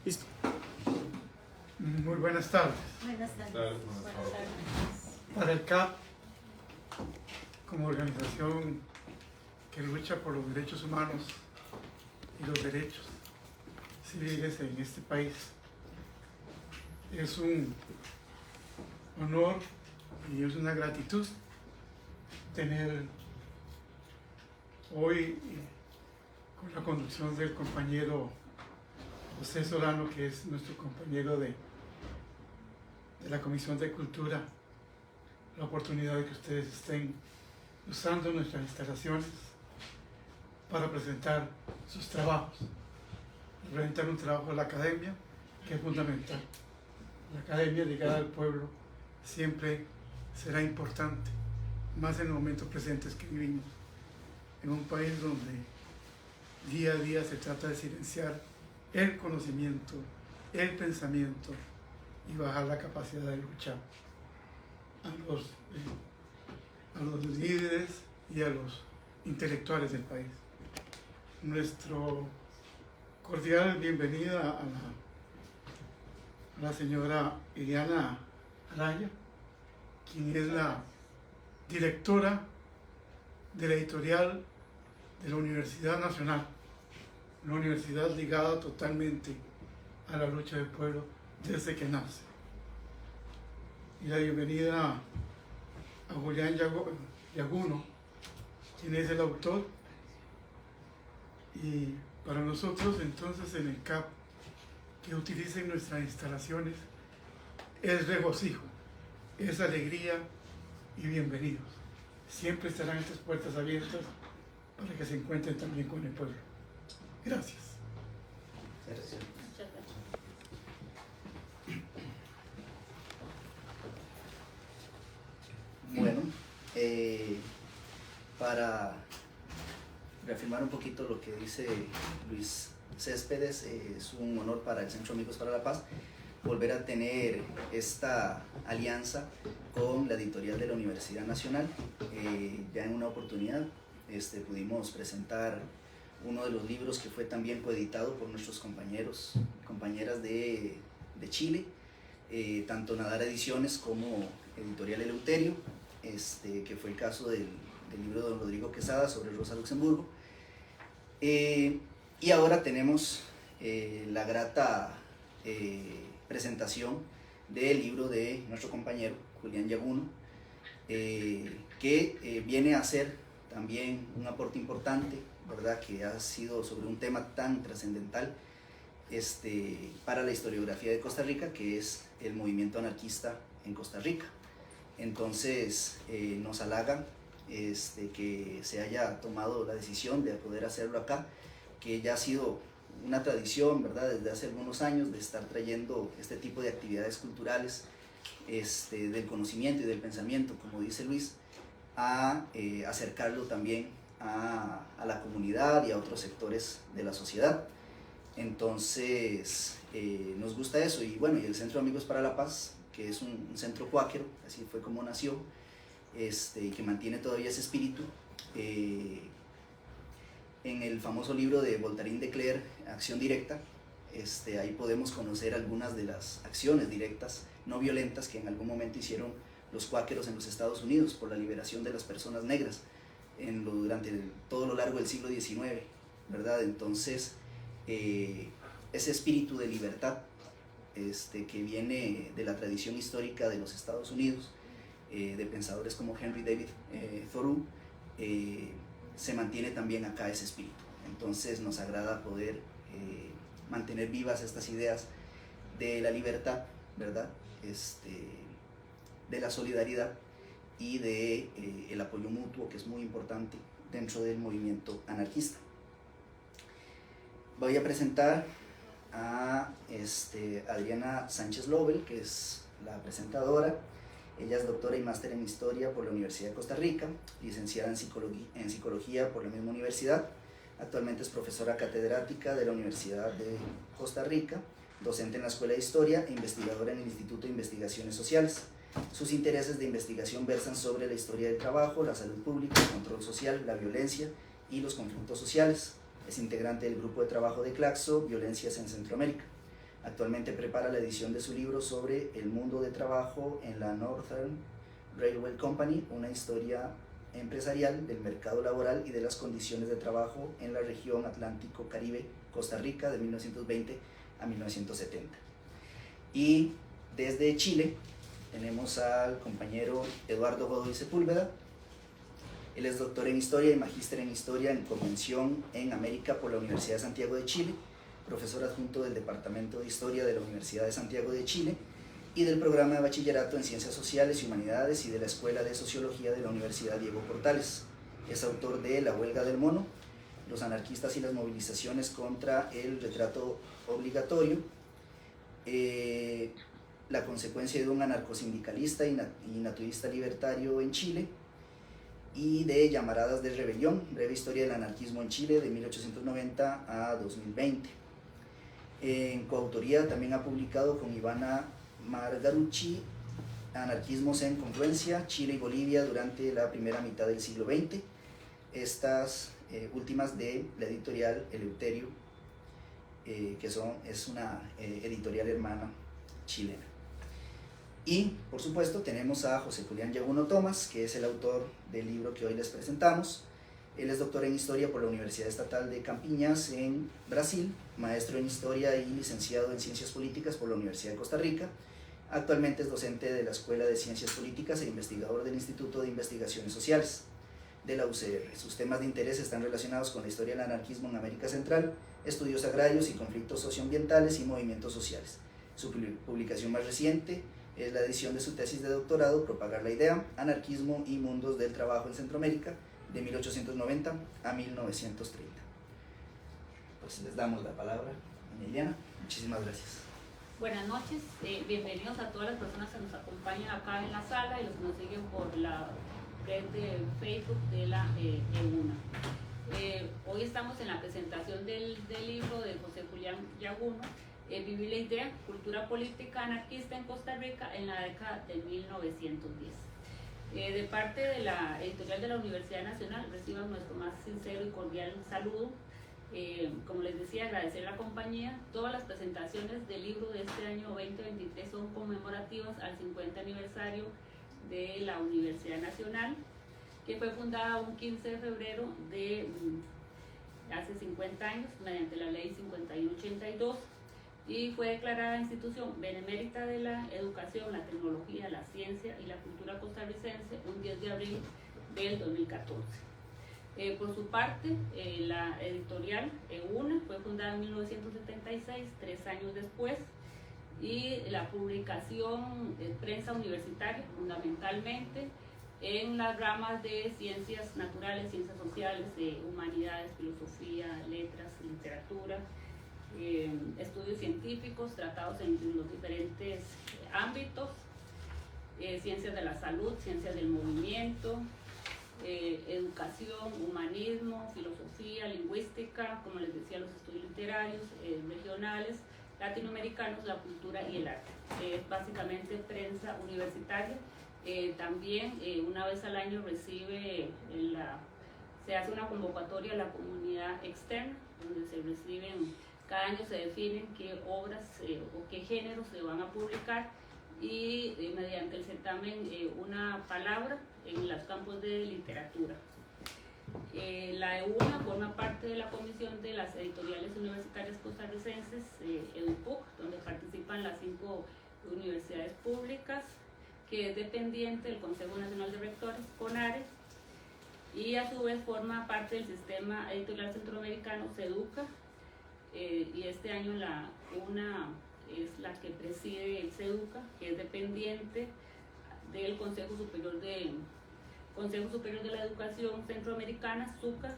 Listo. Muy buenas tardes. Buenas tardes. Buenas tardes. Para el CAP, como organización que lucha por los derechos humanos y los derechos civiles en este país, es un honor y es una gratitud tener hoy, con la conducción del compañero José Solano, que es nuestro compañero de la Comisión de Cultura, la oportunidad de que ustedes estén usando nuestras instalaciones para presentar sus trabajos, presentar un trabajo de la academia que es fundamental. La academia ligada al pueblo siempre será importante, más en los momentos presentes que vivimos, en un país donde día a día se trata de silenciar el conocimiento, el pensamiento y bajar la capacidad de luchar a los líderes y a los intelectuales del país. Nuestro cordial bienvenida a la señora Iliana Araya, quien es la directora de la editorial de la Universidad Nacional, una universidad ligada totalmente a la lucha del pueblo desde que nace. Y la bienvenida a Julián Yaguno, quien es el autor. Y para nosotros entonces en el CAP, que utilicen nuestras instalaciones es regocijo, es alegría y bienvenidos. Siempre estarán estas puertas abiertas para que se encuentren también con el pueblo. Gracias. Muchas gracias. Bueno, para reafirmar un poquito lo que dice Luis Céspedes, es un honor para el Centro Amigos para la Paz volver a tener esta alianza con la editorial de la Universidad Nacional. Ya en una oportunidad pudimos presentar uno de los libros que fue también coeditado por nuestros compañeros y compañeras de Chile, tanto Nadar Ediciones como Editorial Eleuterio, que fue el caso del libro de don Rodrigo Quesada sobre Rosa Luxemburgo. Y ahora tenemos la grata presentación del libro de nuestro compañero Julián Yaguno, que viene a ser también un aporte importante, ¿verdad?, que ha sido sobre un tema tan trascendental para la historiografía de Costa Rica, que es el movimiento anarquista en Costa Rica. Entonces nos halaga que se haya tomado la decisión de poder hacerlo acá, que ya ha sido una tradición, ¿verdad?, desde hace algunos años, de estar trayendo este tipo de actividades culturales del conocimiento y del pensamiento, como dice Luis, a acercarlo también a la comunidad y a otros sectores de la sociedad. Entonces nos gusta eso. Y bueno, y el Centro Amigos para la Paz, que es un centro cuáquero, así fue como nació, y que mantiene todavía ese espíritu. En el famoso libro de Voltaire de Cleyre, Acción Directa, ahí podemos conocer algunas de las acciones directas, no violentas, que en algún momento hicieron los cuáqueros en los Estados Unidos por la liberación de las personas negras durante todo lo largo del siglo XIX, ¿verdad? Entonces, ese espíritu de libertad que viene de la tradición histórica de los Estados Unidos, de pensadores como Henry David Thoreau, se mantiene también acá ese espíritu. Entonces nos agrada poder mantener vivas estas ideas de la libertad, ¿verdad?, de la solidaridad y de el apoyo mutuo, que es muy importante dentro del movimiento anarquista. Voy a presentar a Adriana Sánchez Lobel, que es la presentadora. Ella es doctora y máster en Historia por la Universidad de Costa Rica, licenciada en Psicología por la misma universidad. Actualmente es profesora catedrática de la Universidad de Costa Rica, docente en la Escuela de Historia e investigadora en el Instituto de Investigaciones Sociales. Sus intereses de investigación versan sobre la historia del trabajo, la salud pública, el control social, la violencia y los conflictos sociales. Es integrante del grupo de trabajo de Claxo, Violencias en Centroamérica. Actualmente prepara la edición de su libro sobre el mundo de trabajo en la Northern Railway Company, una historia empresarial del mercado laboral y de las condiciones de trabajo en la región Atlántico-Caribe, Costa Rica, de 1920 a 1970. Y desde Chile tenemos al compañero Eduardo Godoy Sepúlveda. Él es doctor en Historia y magíster en Historia en Convención en América por la Universidad de Santiago de Chile, profesor adjunto del Departamento de Historia de la Universidad de Santiago de Chile y del programa de Bachillerato en Ciencias Sociales y Humanidades y de la Escuela de Sociología de la Universidad Diego Portales. Es autor de La Huelga del Mono, Los anarquistas y las movilizaciones contra el retrato obligatorio, La consecuencia de un anarcosindicalista y naturista libertario en Chile, y de Llamaradas de Rebelión, breve historia del anarquismo en Chile de 1890 a 2020. En coautoría también ha publicado con Ivana Margarucci Anarquismos en Confluencia, Chile y Bolivia durante la primera mitad del siglo XX, estas últimas de la editorial Eleuterio, que es una editorial hermana chilena. Y, por supuesto, tenemos a José Julián Yaguno Tomás, que es el autor del libro que hoy les presentamos. Él es doctor en Historia por la Universidad Estatal de Campiñas en Brasil, maestro en Historia y licenciado en Ciencias Políticas por la Universidad de Costa Rica. Actualmente es docente de la Escuela de Ciencias Políticas e investigador del Instituto de Investigaciones Sociales de la UCR. Sus temas de interés están relacionados con la historia del anarquismo en América Central, estudios agrarios y conflictos socioambientales y movimientos sociales. Su publicación más reciente es la edición de su tesis de doctorado, Propagar la idea, anarquismo y mundos del trabajo en Centroamérica, de 1890 a 1930. Pues les damos la palabra a Emiliana. Muchísimas gracias. Buenas noches, bienvenidos a todas las personas que nos acompañan acá en la sala y los que nos siguen por la red de Facebook de la EUNA. Hoy estamos en la presentación del libro de José Julián Yaguno, Vivir la idea, cultura política anarquista en Costa Rica en la década de 1910. De parte de la editorial de la Universidad Nacional, reciban nuestro más sincero y cordial saludo. Como les decía, agradecer la compañía. Todas las presentaciones del libro de este año 2023 son conmemorativas al 50 aniversario de la Universidad Nacional, que fue fundada un 15 de febrero de hace 50 años mediante la ley 5182 y fue declarada institución benemérita de la educación, la tecnología, la ciencia y la cultura costarricense un 10 de abril del 2014. Por su parte, la editorial EUNA fue fundada en 1976, 3 años después, y la publicación de prensa universitaria, fundamentalmente en las ramas de ciencias naturales, ciencias sociales, humanidades, filosofía, letras, literatura, estudios científicos tratados en los diferentes ámbitos, ciencias de la salud, ciencias del movimiento, educación, humanismo, filosofía, lingüística, como les decía, los estudios literarios, regionales, latinoamericanos, la cultura y el arte. Básicamente prensa universitaria. También una vez al año se hace una convocatoria a la comunidad externa, donde se reciben, cada año se definen qué obras o qué géneros se van a publicar y mediante el certamen una palabra en los campos de literatura. La EUNA forma parte de la comisión de las editoriales universitarias costarricenses, EDUPUC, donde participan las 5 universidades públicas, que es dependiente del Consejo Nacional de Rectores, CONARE, y a su vez forma parte del sistema editorial centroamericano, SEDUCA, y este año la UNA es la que preside el SEDUCA, que es dependiente del Consejo Superior de la Educación Centroamericana, SUCA,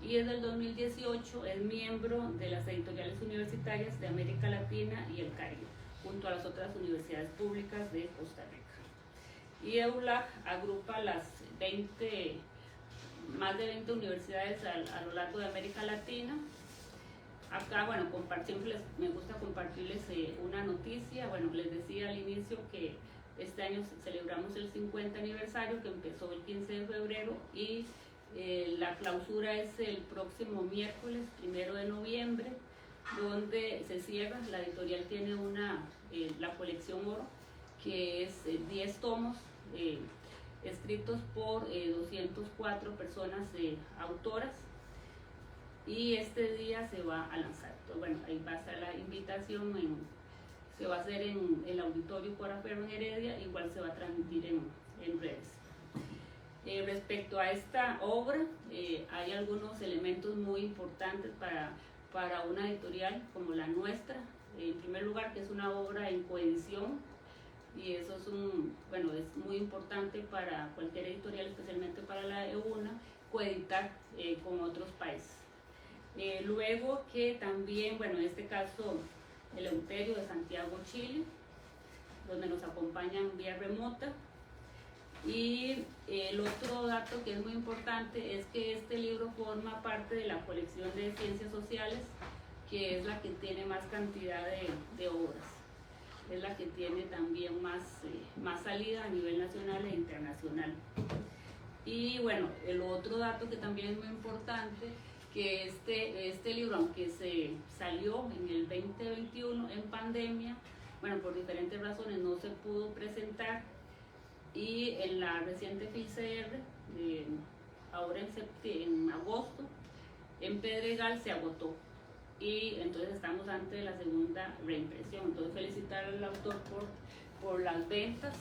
y desde el 2018 es miembro de las editoriales universitarias de América Latina y el Caribe, junto a las otras universidades públicas de Costa Rica. Y EULAC agrupa las más de 20 universidades a lo largo de América Latina. Acá, bueno, siempre me gusta compartirles una noticia. Bueno, les decía al inicio que este año celebramos el 50 aniversario, que empezó el 15 de febrero, y la clausura es el próximo miércoles 1 de noviembre donde se cierra. La editorial tiene la colección Oro, que es 10 tomos escritos por 204 personas autoras, y este día se va a lanzar. Entonces, bueno, ahí va a estar la invitación, se va a hacer en el auditorio Cora Ferro en Heredia, igual se va a transmitir en redes. Respecto a esta obra, hay algunos elementos muy importantes para una editorial como la nuestra. En primer lugar, que es una obra en coedición, y eso es muy importante para cualquier editorial, especialmente para la EUNA, coeditar con otros países. Luego que también, en este caso, el Eleuterio de Santiago, Chile, donde nos acompañan vía remota. Y el otro dato que es muy importante es que este libro forma parte de la colección de Ciencias Sociales, que es la que tiene más cantidad de obras. Es la que tiene también más salida a nivel nacional e internacional. Y bueno, el otro dato que también es muy importante, que este libro, aunque se salió en el 2021 en pandemia, por diferentes razones no se pudo presentar, y en la reciente FICR, ahora en agosto, en Pedregal se agotó, y entonces estamos ante la segunda reimpresión. Entonces felicitar al autor por las ventas.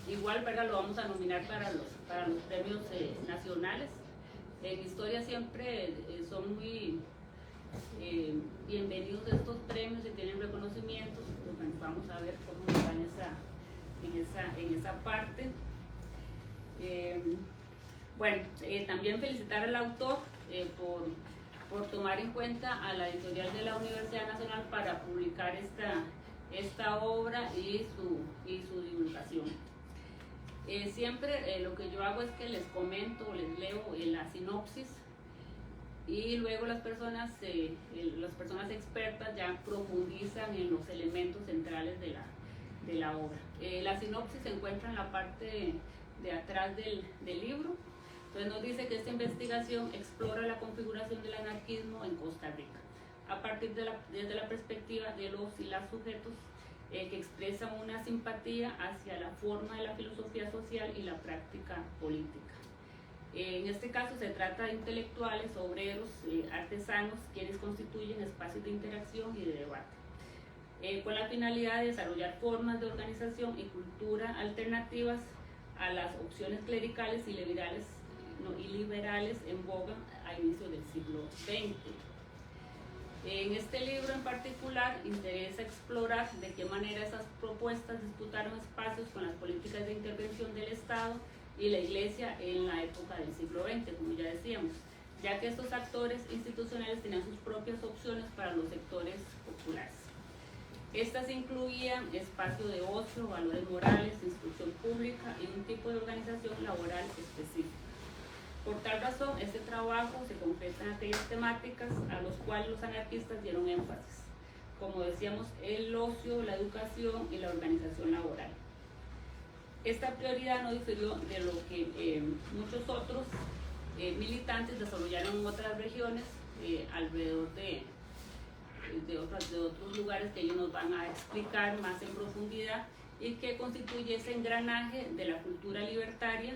Igual, ¿verdad?, lo vamos a nominar para los premios nacionales. En historia siempre son muy bienvenidos estos premios y tienen reconocimientos. Pues, vamos a ver cómo nos va en esa parte. También felicitar al autor por tomar en cuenta a la editorial de la Universidad Nacional para publicar esta obra y su divulgación. Siempre lo que yo hago es que les comento o les leo la sinopsis, y luego las personas expertas ya profundizan en los elementos centrales de la obra. La sinopsis se encuentra en la parte de atrás del libro. Entonces nos dice que esta investigación explora la configuración del anarquismo en Costa Rica, desde la perspectiva de los y las sujetos que expresan una simpatía hacia la forma de la filosofía social y la práctica política. En este caso se trata de intelectuales, obreros, artesanos, quienes constituyen espacios de interacción y de debate, con la finalidad de desarrollar formas de organización y cultura alternativas a las opciones clericales y liberales en boga a inicios del siglo XX. En este libro en particular interesa explorar de qué manera esas propuestas disputaron espacios con las políticas de intervención del Estado y la Iglesia en la época del siglo XX, como ya decíamos, ya que estos actores institucionales tenían sus propias opciones para los sectores populares. Estas incluían espacio de ocio, valores morales, instrucción pública y un tipo de organización laboral específica. Por tal razón, este trabajo se concreta en aquellas temáticas a los cuales los anarquistas dieron énfasis, como decíamos, el ocio, la educación y la organización laboral. Esta prioridad no diferió de lo que muchos otros militantes desarrollaron en otras regiones alrededor de otros lugares que ellos nos van a explicar más en profundidad, y que constituye ese engranaje de la cultura libertaria,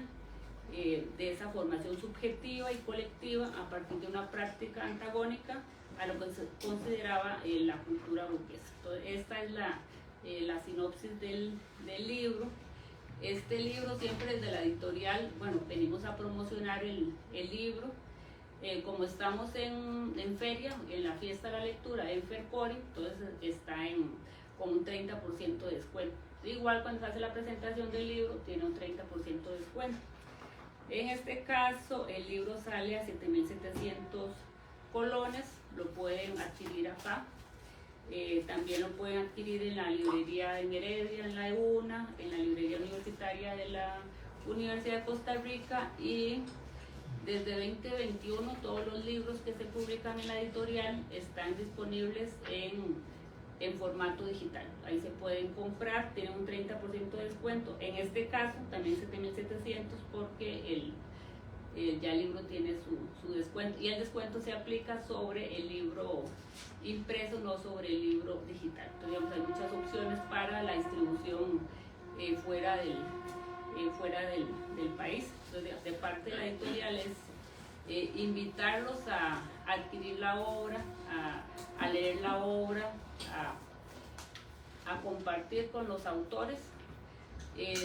de esa formación subjetiva y colectiva a partir de una práctica antagónica a lo que se consideraba la cultura burguesa. Entonces, esta es la sinopsis del libro. Este libro, siempre desde la editorial, venimos a promocionar el libro. Como estamos en feria, en la fiesta de la lectura en Fercori, entonces está con un 30% de descuento. Igual cuando se hace la presentación del libro, tiene un 30% de descuento. En este caso, el libro sale a 7.700 colones, lo pueden adquirir acá. También lo pueden adquirir en la librería en Heredia, en la EUNA, en la librería universitaria de la Universidad de Costa Rica, y desde 2021 todos los libros que se publican en la editorial están disponibles en formato digital. Ahí se pueden comprar, tienen un 30% de descuento. En este caso también 7.700, porque ya el libro tiene su descuento, y el descuento se aplica sobre el libro impreso, no sobre el libro digital. Entonces, digamos, hay muchas opciones para la distribución fuera del país. Entonces, de parte de la editorial es invitarlos a adquirir la obra, a leer la obra, a compartir con los autores.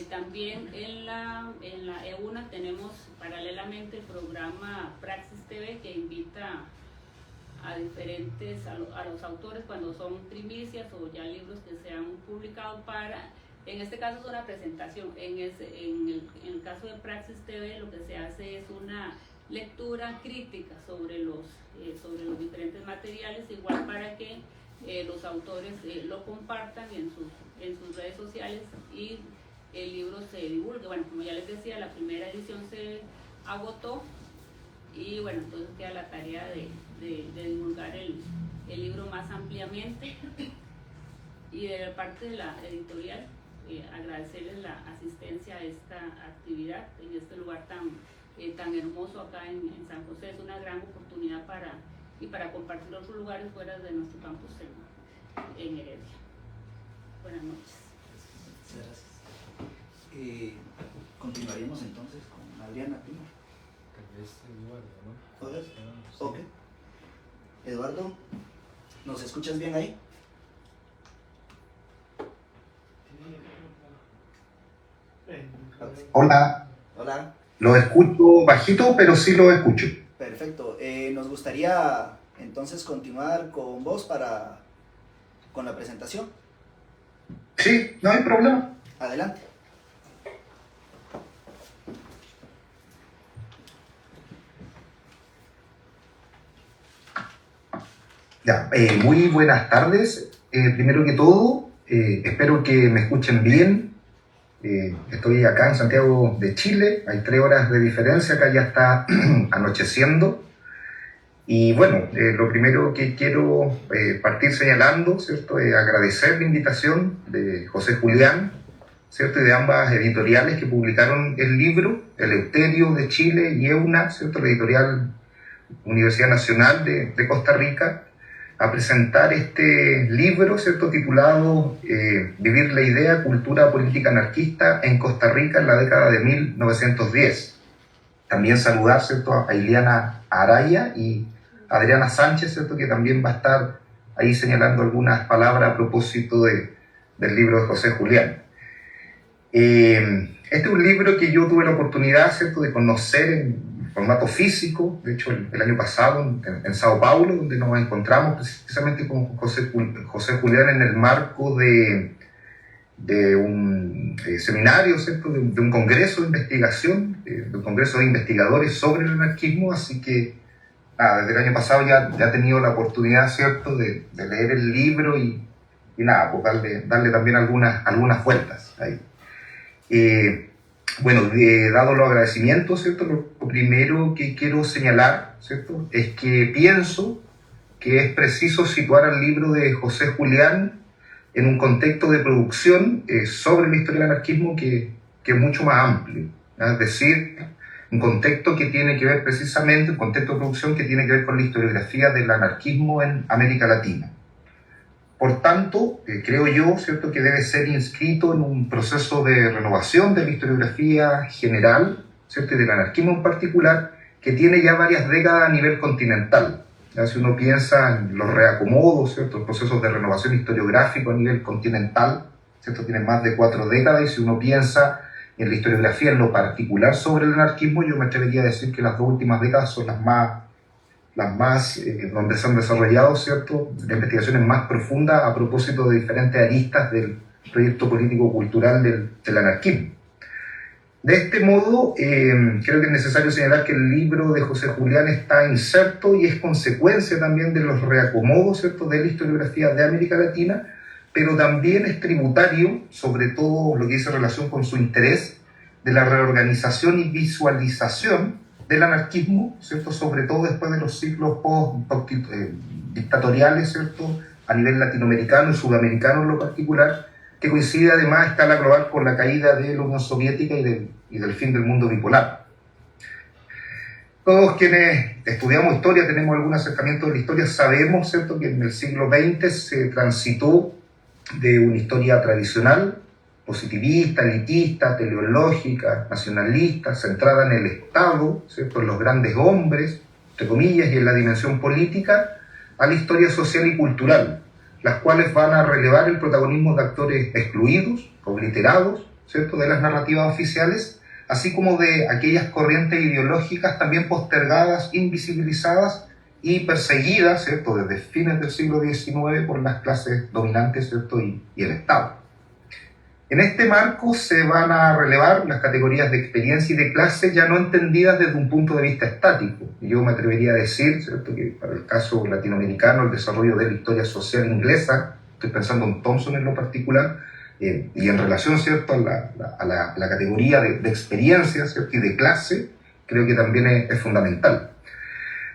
También en la EUNA tenemos paralelamente el programa Praxis TV, que invita a los autores cuando son primicias o ya libros que se han publicado en este caso es una presentación. En el caso de Praxis TV lo que se hace es una lectura crítica sobre los diferentes materiales, igual para que los autores lo compartan en sus redes sociales y el libro se divulgue. Bueno, como ya les decía, la primera edición se agotó y bueno, entonces queda la tarea de divulgar el libro más ampliamente. Y de parte de la editorial, agradecerles la asistencia a esta actividad en este lugar tan hermoso acá en San José. Es una gran oportunidad para compartir otros lugares fuera de nuestro campus en Heredia. Buenas noches. Gracias. Continuaremos entonces con Adriana primero. Tal vez Eduardo, ¿no? ¿Puedes? Sí. Ok. Eduardo, ¿nos escuchas bien ahí? Hola, Hola. lo escucho bajito, pero sí lo escucho. Perfecto. Nos gustaría entonces continuar con vos con la presentación. Sí, no hay problema. Adelante. Ya, muy buenas tardes. Primero que todo, espero que me escuchen bien. Estoy acá en Santiago de Chile, hay 3 horas de diferencia, acá ya está anocheciendo. Y bueno, lo primero que quiero partir señalando, ¿cierto?, es agradecer la invitación de José Julián, ¿cierto?, y de ambas editoriales que publicaron el libro, Eleuterio de Chile y EUNA, ¿cierto?, la editorial Universidad Nacional de Costa Rica, a presentar este libro, ¿cierto?, titulado Vivir la idea, cultura política anarquista en Costa Rica en la década de 1910. También saludar, ¿cierto?, a Iliana Araya y Adriana Sánchez, ¿cierto?, que también va a estar ahí señalando algunas palabras a propósito del libro de José Julián. Este es un libro que yo tuve la oportunidad, ¿cierto?, de conocer en formato físico. De hecho, el año pasado en Sao Paulo, donde nos encontramos precisamente con José Julián en el marco de un seminario, ¿cierto?, de un congreso de investigación, de un congreso de investigadores sobre el anarquismo. Así que desde el año pasado ya he tenido la oportunidad, ¿cierto?, de leer el libro y nada, pues darle también algunas vueltas ahí. Bueno, dado los agradecimientos, ¿cierto?, lo primero que quiero señalar, ¿cierto?, es que pienso que es preciso situar al libro de José Julián en un contexto de producción sobre la historia del anarquismo que es mucho más amplio, ¿no? Es decir, un contexto que tiene que ver precisamente, un contexto de producción que tiene que ver con la historiografía del anarquismo en América Latina. Por tanto, creo yo, ¿cierto?, que debe ser inscrito en un proceso de renovación de la historiografía general, ¿cierto?, y del anarquismo en particular, que tiene ya varias décadas a nivel continental. Ya, si uno piensa en los reacomodos, ¿cierto?, los procesos de renovación historiográfico a nivel continental, ¿cierto?, tiene más de 4 décadas, y si uno piensa en la historiografía en lo particular sobre el anarquismo, yo me atrevería a decir que las 2 últimas décadas son las más donde se han desarrollado, ¿cierto?, las investigaciones más profundas a propósito de diferentes aristas del proyecto político-cultural del anarquismo. De este modo, creo que es necesario señalar que el libro de José Julián está inserto y es consecuencia también de los reacomodos, ¿cierto?, de la historiografía de América Latina, pero también es tributario, sobre todo lo que dice relación con su interés, de la reorganización y visualización del anarquismo, ¿cierto?, sobre todo después de los ciclos dictatoriales, ¿cierto?, a nivel latinoamericano y sudamericano en lo particular, que coincide además a escala global con la caída de la Unión Soviética y del fin del mundo bipolar. Todos quienes estudiamos historia, tenemos algún acercamiento de la historia, sabemos, ¿cierto?, que en el siglo XX se transitó de una historia tradicional, positivista, elitista, teleológica, nacionalista, centrada en el Estado, ¿cierto?, en los grandes hombres, entre comillas, y en la dimensión política, a la historia social y cultural, las cuales van a relevar el protagonismo de actores excluidos, obliterados, ¿cierto?, de las narrativas oficiales, así como de aquellas corrientes ideológicas también postergadas, invisibilizadas y perseguidas, ¿cierto?, desde fines del siglo XIX por las clases dominantes, ¿cierto?, y el Estado. En este marco se van a relevar las categorías de experiencia y de clase ya no entendidas desde un punto de vista estático. Yo me atrevería a decir, ¿cierto?, que para el caso latinoamericano, el desarrollo de la historia social inglesa, estoy pensando en Thompson en lo particular, y en relación, ¿cierto?, a la categoría de experiencia, ¿cierto?, y de clase, creo que también es fundamental.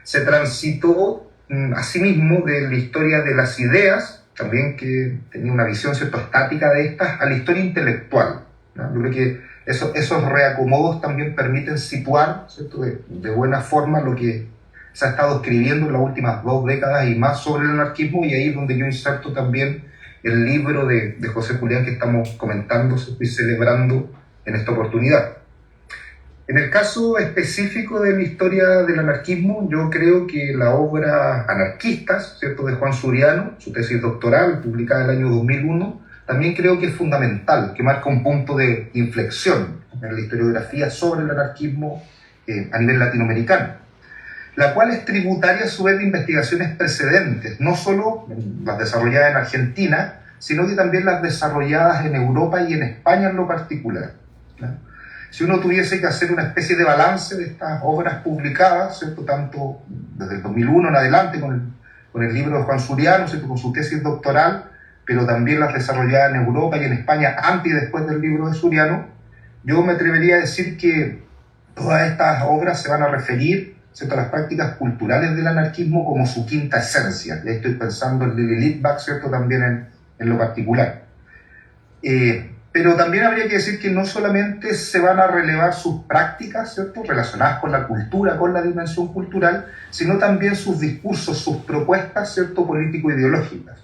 Se transitó asimismo de la historia de las ideas, también que tenía una visión, ¿cierto?, estática de estas, a la historia intelectual, ¿no? Yo creo que esos reacomodos también permiten situar, ¿cierto?, de buena forma lo que se ha estado escribiendo en las últimas 2 décadas y más sobre el anarquismo, y ahí es donde yo inserto también el libro de José Julián que estamos comentando y celebrando en esta oportunidad. En el caso específico de la historia del anarquismo, yo creo que la obra Anarquistas, ¿cierto?, de Juan Suriano, su tesis doctoral publicada en el año 2001, también creo que es fundamental, que marca un punto de inflexión en la historiografía sobre el anarquismo a nivel latinoamericano, la cual es tributaria a su vez de investigaciones precedentes, no solo las desarrolladas en Argentina, sino que también las desarrolladas en Europa y en España en lo particular, ¿no? Si uno tuviese que hacer una especie de balance de estas obras publicadas, ¿cierto?, tanto desde el 2001 en adelante con el libro de Juan Suriano, ¿cierto?, con su tesis doctoral, pero también las desarrolladas en Europa y en España antes y después del libro de Suriano, yo me atrevería a decir que todas estas obras se van a referir, ¿cierto?, a las prácticas culturales del anarquismo como su quinta esencia. Ya estoy pensando en Lili Litvak, ¿cierto?, también en lo particular. Pero también habría que decir que no solamente se van a relevar sus prácticas, ¿cierto?, relacionadas con la cultura, con la dimensión cultural, sino también sus discursos, sus propuestas, ¿cierto?, político-ideológicas.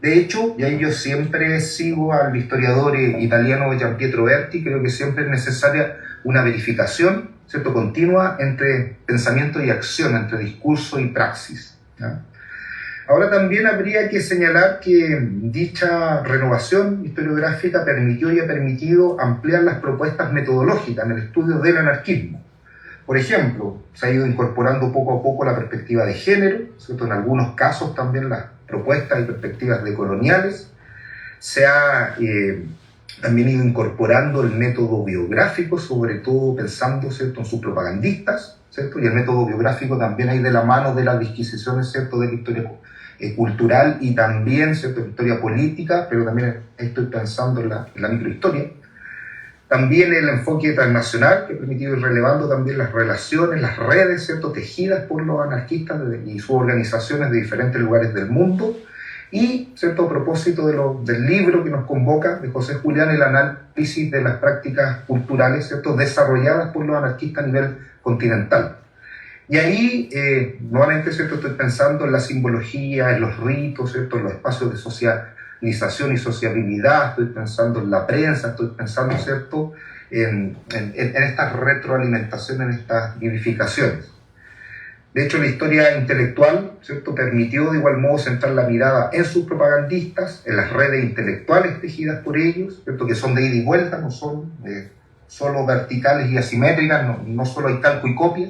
De hecho, y ahí yo siempre sigo al historiador italiano Gian Pietro Berti, creo que siempre es necesaria una verificación, ¿cierto?, continua entre pensamiento y acción, entre discurso y praxis, ¿no? Ahora también habría que señalar que dicha renovación historiográfica permitió y ha permitido ampliar las propuestas metodológicas en el estudio del anarquismo. Por ejemplo, se ha ido incorporando poco a poco la perspectiva de género, ¿cierto?, en algunos casos también las propuestas y perspectivas decoloniales. Se ha también ido incorporando el método biográfico, sobre todo pensando, ¿cierto?, en sus propagandistas, ¿cierto?, y el método biográfico también hay de la mano de las disquisiciones, ¿cierto?, de la historia cultural y también, ¿cierto?, historia política, pero también estoy pensando en la microhistoria. También el enfoque transnacional, que ha permitido ir relevando también las relaciones, las redes, ¿cierto?, tejidas por los anarquistas y sus organizaciones de diferentes lugares del mundo. Y, ¿cierto?, a propósito del libro que nos convoca, de José Julián, el análisis de las prácticas culturales, ¿cierto?, desarrolladas por los anarquistas a nivel continental. Y ahí, nuevamente, ¿cierto?, estoy pensando en la simbología, en los ritos, ¿cierto?, en los espacios de socialización y sociabilidad, estoy pensando en la prensa, estoy pensando, ¿cierto?, en estas retroalimentaciones, en estas vivificaciones. De hecho, la historia intelectual, ¿cierto?, permitió de igual modo centrar la mirada en sus propagandistas, en las redes intelectuales tejidas por ellos, ¿cierto?, que son de ida y vuelta, no son solo verticales y asimétricas, no solo hay calco y copia.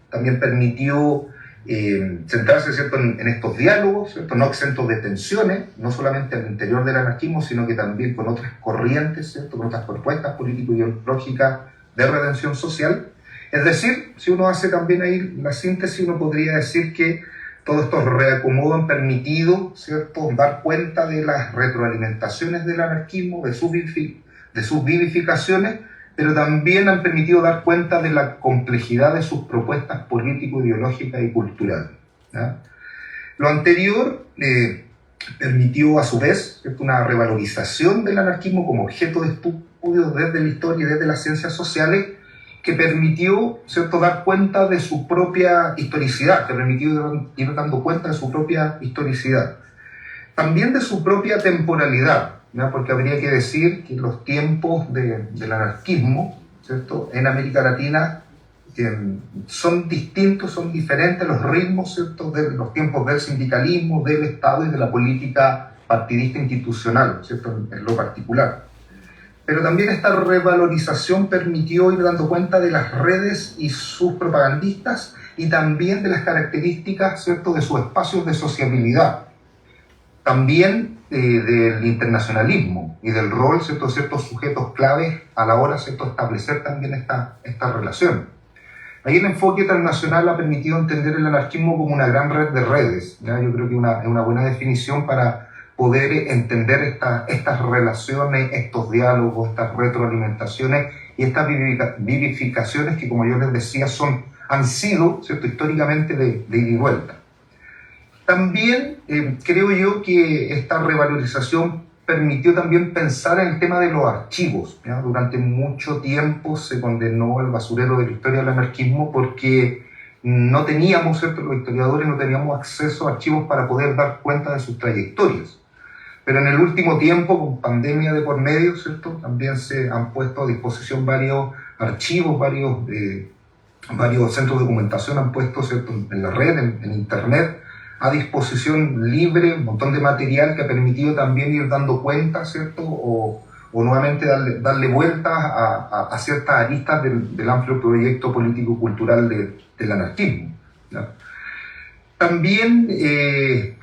También permitió centrarse, ¿cierto?, en estos diálogos, ¿cierto?, no exentos de tensiones, no solamente al interior del anarquismo, sino que también con otras corrientes, ¿cierto?, con otras propuestas político-ideológicas de redención social. Es decir, si uno hace también ahí la síntesis, uno podría decir que todos estos reacomodos han permitido, ¿cierto?, dar cuenta de las retroalimentaciones del anarquismo, de sus vivificaciones, pero también han permitido dar cuenta de la complejidad de sus propuestas político-ideológicas y culturales, ¿ya? Lo anterior permitió a su vez, ¿cierto?, una revalorización del anarquismo como objeto de estudio desde la historia y desde las ciencias sociales, que permitió, ¿cierto?, dar cuenta de su propia historicidad, que permitió ir dando cuenta de su propia historicidad. También de su propia temporalidad, ¿ya? Porque habría que decir que los tiempos del anarquismo, ¿cierto?, en América Latina son distintos, son diferentes los ritmos, ¿cierto?, de los tiempos del sindicalismo, del Estado y de la política partidista institucional, ¿cierto?, en lo particular. Pero también esta revalorización permitió ir dando cuenta de las redes y sus propagandistas y también de las características, ¿cierto?, de sus espacios de sociabilidad. También del internacionalismo y del rol, ¿cierto?, de ciertos sujetos claves a la hora, ¿cierto?, de establecer también esta relación. Ahí el enfoque transnacional ha permitido entender el anarquismo como una gran red de redes, ¿ya? Yo creo que es una buena definición para poder entender estas relaciones, estos diálogos, estas retroalimentaciones y estas vivificaciones que, como yo les decía, han sido, ¿cierto?, históricamente de ida y vuelta. También creo yo que esta revalorización permitió también pensar en el tema de los archivos, ¿ya? Durante mucho tiempo se condenó al basurero de la historia del anarquismo porque no teníamos, ¿cierto?, los historiadores no teníamos acceso a archivos para poder dar cuenta de sus trayectorias. Pero en el último tiempo, con pandemia de por medio, ¿cierto?, también se han puesto a disposición varios archivos, varios centros de documentación han puesto, ¿cierto?, en la red, en internet, a disposición libre, un montón de material que ha permitido también ir dando cuenta, ¿cierto?, o nuevamente darle vueltas a ciertas aristas del amplio proyecto político-cultural del anarquismo, ¿ya? También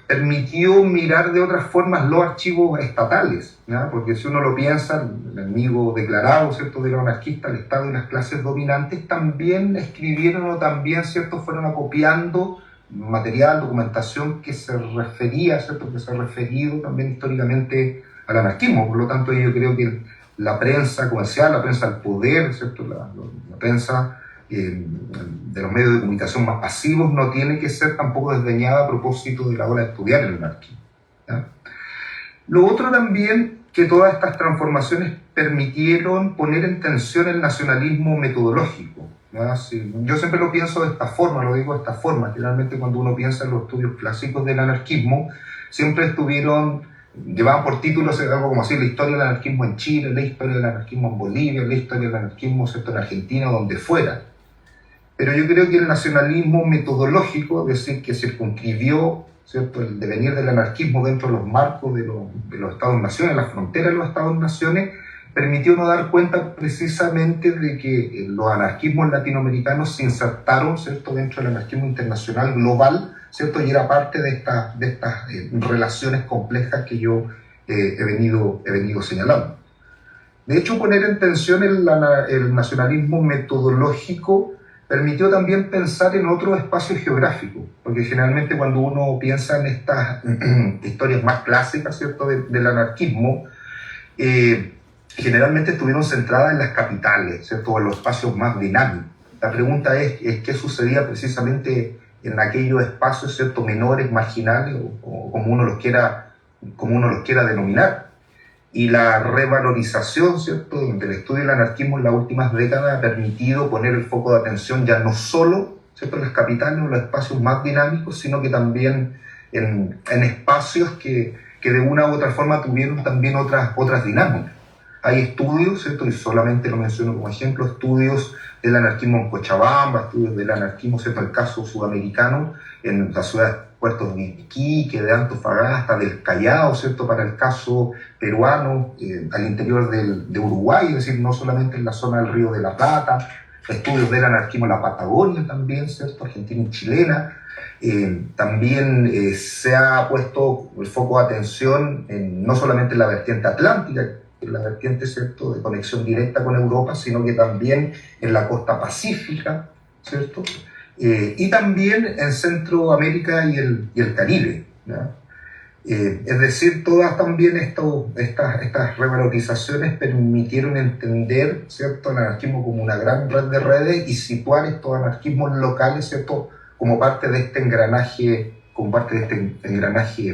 permitió mirar de otras formas los archivos estatales, ¿ya? Porque si uno lo piensa, el enemigo declarado, ¿cierto?, de los anarquistas, el Estado y las clases dominantes también escribieron o también, ¿cierto?, fueron acopiando material, documentación que se refería, ¿cierto?, que se ha referido también históricamente al anarquismo. Por lo tanto, yo creo que la prensa comercial, la prensa del poder, ¿cierto?, la prensa de los medios de comunicación más pasivos no tiene que ser tampoco desdeñada a propósito de la hora de estudiar el anarquismo, ¿ya? Lo otro también, que todas estas transformaciones permitieron poner en tensión el nacionalismo metodológico, ¿ya? Sí, yo siempre lo pienso de esta forma, lo digo de esta forma. Generalmente cuando uno piensa en los estudios clásicos del anarquismo, siempre llevaban por títulos algo como así: la historia del anarquismo en Chile, la historia del anarquismo en Bolivia, la historia del anarquismo, ¿cierto?, en Argentina, donde fuera. Pero yo creo que el nacionalismo metodológico, es decir, que circunscribió, ¿cierto?, el devenir del anarquismo dentro de los marcos de los Estados-naciones, las fronteras de los Estados-naciones, permitió no dar cuenta precisamente de que los anarquismos latinoamericanos se insertaron, ¿cierto?, dentro del anarquismo internacional global, ¿cierto?, y era parte de estas relaciones complejas que yo he venido señalando. De hecho, poner en tensión el nacionalismo metodológico permitió también pensar en otros espacios geográficos, porque generalmente cuando uno piensa en estas historias más clásicas, ¿cierto?, del anarquismo, generalmente estuvieron centradas en las capitales, ¿cierto?, o en los espacios más dinámicos. La pregunta es qué sucedía precisamente en aquellos espacios, ¿cierto?, menores, marginales, o como uno los quiera denominar. Y la revalorización, ¿cierto?, del estudio del anarquismo en las últimas décadas ha permitido poner el foco de atención ya no solo, ¿cierto?, en las capitales o en los espacios más dinámicos, sino que también en espacios que de una u otra forma tuvieron también otras dinámicas. Hay estudios, ¿cierto?, y solamente lo menciono como ejemplo, estudios del anarquismo en Cochabamba, estudios del anarquismo, ¿cierto?, en el caso sudamericano, en las ciudades puertos de Iquique, de Antofagasta, del Callao, ¿cierto?, para el caso peruano, al interior de Uruguay, es decir, no solamente en la zona del Río de la Plata, estudios del anarquismo en la Patagonia también, ¿cierto?, argentina y chilena. También se ha puesto el foco de atención no solamente en la vertiente atlántica, en la vertiente, ¿cierto?, de conexión directa con Europa, sino que también en la costa pacífica, ¿cierto?, y también en Centroamérica y el Caribe, ¿ya? Es decir, todas también estas revalorizaciones permitieron entender, ¿cierto?, el anarquismo como una gran red de redes y situar estos anarquismos locales, ¿cierto?, como parte de este engranaje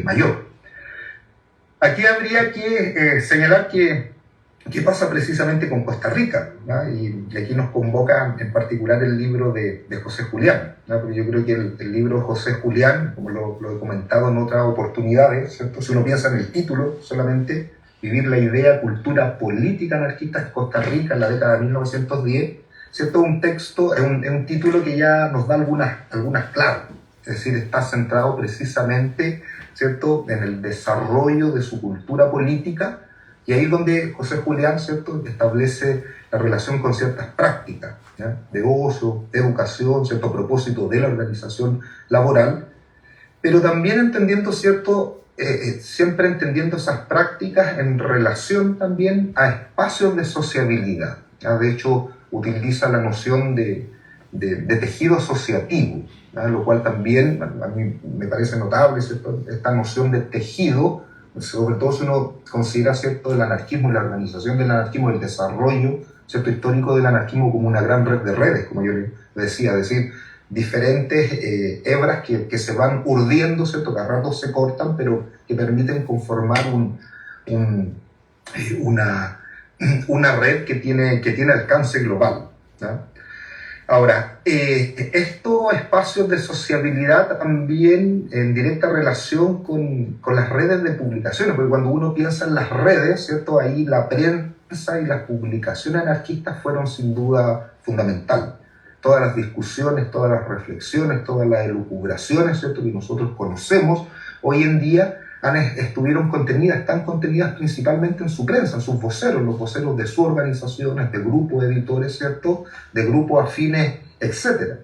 mayor. Aquí habría que señalar que ¿Qué pasa precisamente con Costa Rica? ¿No? Y aquí nos convoca en particular el libro de José Julián, ¿no? Porque yo creo que el libro de José Julián, como lo he comentado en otras oportunidades, ¿cierto? Si uno piensa en el título solamente, Vivir la idea, cultura política anarquista en Costa Rica en la década de 1910, ¿cierto? Un texto, es un título que ya nos da algunas claves, es decir, está centrado precisamente, ¿cierto?, en el desarrollo de su cultura política. Y ahí es donde José Julián, ¿cierto?, establece la relación con ciertas prácticas, ¿ya?, de ocio, de educación, ¿cierto?, a propósito de la organización laboral, pero también entendiendo, ¿cierto?, siempre entendiendo esas prácticas en relación también a espacios de sociabilidad, ¿ya? De hecho, utiliza la noción de tejido asociativo, ¿ya?, lo cual también a mí me parece notable, ¿cierto?, esta noción de tejido, sobre todo si uno considera, ¿cierto?, el anarquismo y la organización del anarquismo, el desarrollo, ¿cierto?, histórico del anarquismo como una gran red de redes, como yo le decía, es decir, diferentes hebras que se van urdiendo, ¿cierto?, que a ratos se cortan, pero que permiten conformar una red que tiene alcance global, ¿ya? Ahora, estos espacios de sociabilidad también en directa relación con las redes de publicaciones, porque cuando uno piensa en las redes, ¿cierto?, ahí la prensa y las publicaciones anarquistas fueron sin duda fundamental. Todas las discusiones, todas las reflexiones, todas las elucubraciones, ¿cierto?, que nosotros conocemos hoy en día están contenidas principalmente en su prensa, en sus voceros, los voceros de sus organizaciones, de grupos de editores, ¿cierto?, de grupos afines, etc.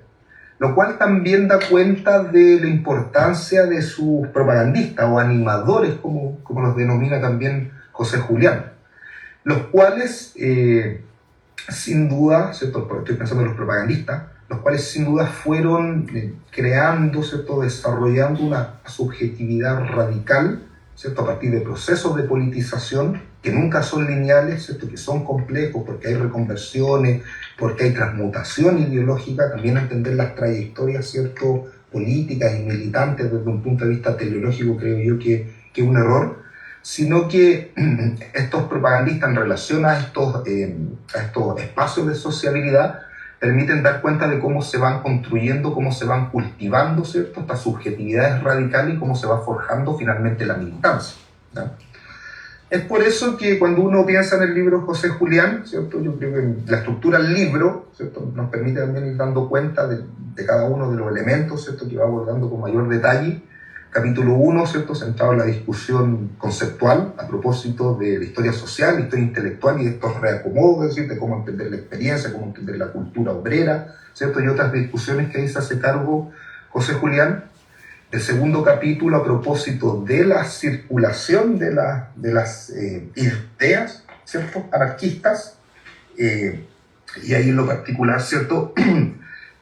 Lo cual también da cuenta de la importancia de sus propagandistas o animadores, como los denomina también José Julián, los cuales, sin duda, ¿cierto?, estoy pensando en los propagandistas, los cuales sin duda fueron creando, ¿cierto?, desarrollando una subjetividad radical, ¿cierto?, a partir de procesos de politización que nunca son lineales, ¿cierto?, que son complejos porque hay reconversiones, porque hay transmutación ideológica, también entender las trayectorias, ¿cierto?, políticas y militantes desde un punto de vista teleológico creo yo que es un error, sino que estos propagandistas en relación a estos espacios de sociabilidad permiten dar cuenta de cómo se van construyendo, cómo se van cultivando, ¿cierto?, estas subjetividades radicales y cómo se va forjando finalmente la militancia, ¿ya? Es por eso que cuando uno piensa en el libro José Julián, ¿cierto?, yo creo que la estructura del libro, ¿cierto?, nos permite también ir dando cuenta de cada uno de los elementos, ¿cierto?, que va abordando con mayor detalle. Capítulo 1, ¿cierto?, centrado en la discusión conceptual a propósito de la historia social, la historia intelectual y de estos reacomodos, es decir, de cómo entender la experiencia, cómo entender la cultura obrera, ¿cierto?, y otras discusiones que ahí se hace cargo José Julián. El segundo capítulo a propósito de la circulación de las ideas, ¿cierto?, anarquistas, y ahí en lo particular, ¿cierto?,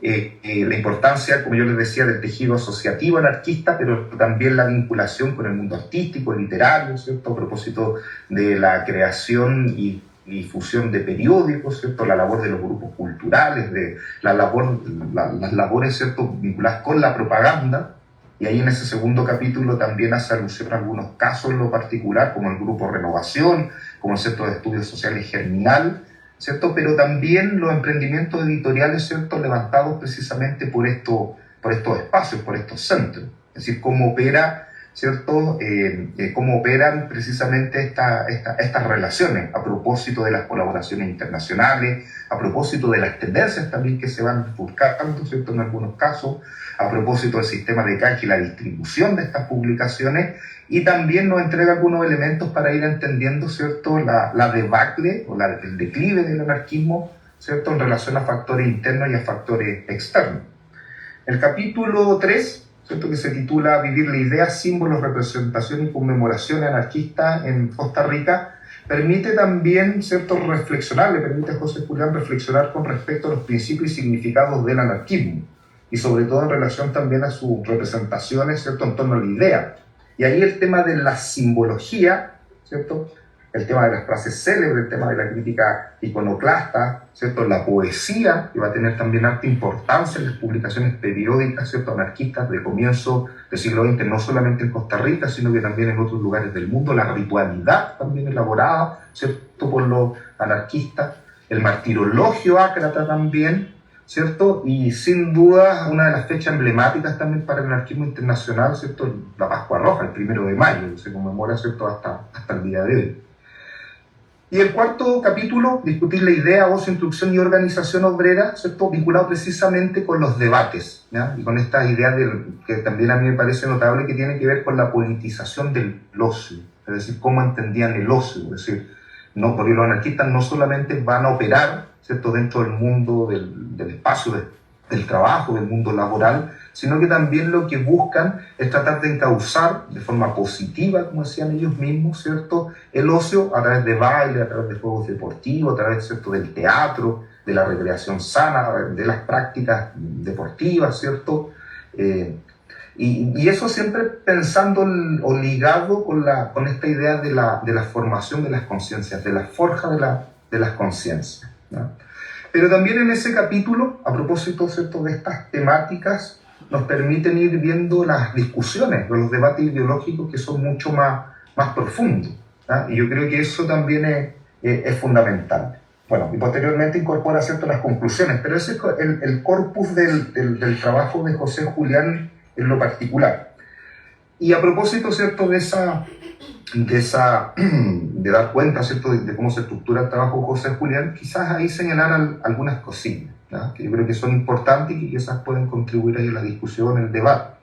la importancia, como yo les decía, del tejido asociativo anarquista, pero también la vinculación con el mundo artístico, literario, ¿cierto?, a propósito de la creación y difusión de periódicos, ¿cierto?, la labor de los grupos culturales, de las labores, ¿cierto?, vinculadas con la propaganda. Y ahí en ese segundo capítulo también hace alusión a algunos casos en lo particular, como el Grupo Renovación, como el Centro de Estudios Sociales Germinal, ¿cierto?, pero también los emprendimientos editoriales, ¿cierto?, levantados precisamente por estos espacios, por estos centros. Es decir, cómo opera, ¿cierto?, cómo operan precisamente estas relaciones a propósito de las colaboraciones internacionales, a propósito de las tendencias también que se van buscando, ¿cierto?, en algunos casos, a propósito del sistema de canje y la distribución de estas publicaciones, y también nos entrega algunos elementos para ir entendiendo, ¿cierto?, la debacle o el declive del anarquismo, ¿cierto?, en relación a factores internos y a factores externos. El capítulo 3, ¿cierto?, que se titula Vivir la idea, símbolos, representación y conmemoración anarquista en Costa Rica, permite también, ¿cierto?, reflexionar, le permite a José Julián reflexionar con respecto a los principios y significados del anarquismo, y sobre todo en relación también a sus representaciones, ¿cierto?, en torno a la idea. Y ahí el tema de la simbología, ¿cierto?, el tema de las frases célebres, el tema de la crítica iconoclasta, ¿cierto? La poesía, que va a tener también alta importancia en las publicaciones periódicas, ¿cierto? Anarquistas de comienzo del siglo XX, no solamente en Costa Rica, sino que también en otros lugares del mundo, la ritualidad también elaborada, ¿cierto? Por los anarquistas, el martirologio ácrata también, ¿cierto? Y sin duda una de las fechas emblemáticas también para el anarquismo internacional, ¿cierto? La Pascua Roja, el 1 de mayo, se conmemora, ¿cierto? Hasta el día de hoy. Y el cuarto capítulo, discutir la idea, ocio, instrucción y organización obrera, ¿cierto? Vinculado precisamente con los debates, ¿ya? Y con estas ideas que también a mí me parece notable, que tiene que ver con la politización del ocio, es decir, cómo entendían el ocio, es decir, no, porque los anarquistas no solamente van a operar, ¿cierto?, dentro del mundo del espacio del trabajo, del mundo laboral, sino que también lo que buscan es tratar de encauzar de forma positiva, como decían ellos mismos, ¿cierto?, el ocio a través de baile, a través de juegos deportivos, a través, ¿cierto?, del teatro, de la recreación sana, de las prácticas deportivas, ¿cierto? Y eso siempre pensando o ligado con esta idea de la formación de las conciencias, de la forja de las conciencias, ¿no? Pero también en ese capítulo, a propósito, ¿cierto?, de estas temáticas, nos permiten ir viendo las discusiones, los debates ideológicos que son mucho más profundos, ¿no? Y yo creo que eso también es fundamental. Bueno, y posteriormente incorpora, ¿cierto?, las conclusiones, pero ese es el corpus del trabajo de José Julián en lo particular. Y a propósito, ¿cierto?, de dar cuenta, ¿cierto?, de cómo se estructura el trabajo de José Julián, quizás ahí señalar algunas cosillas, ¿no?, que yo creo que son importantes y que quizás pueden contribuir ahí a la discusión, el debate.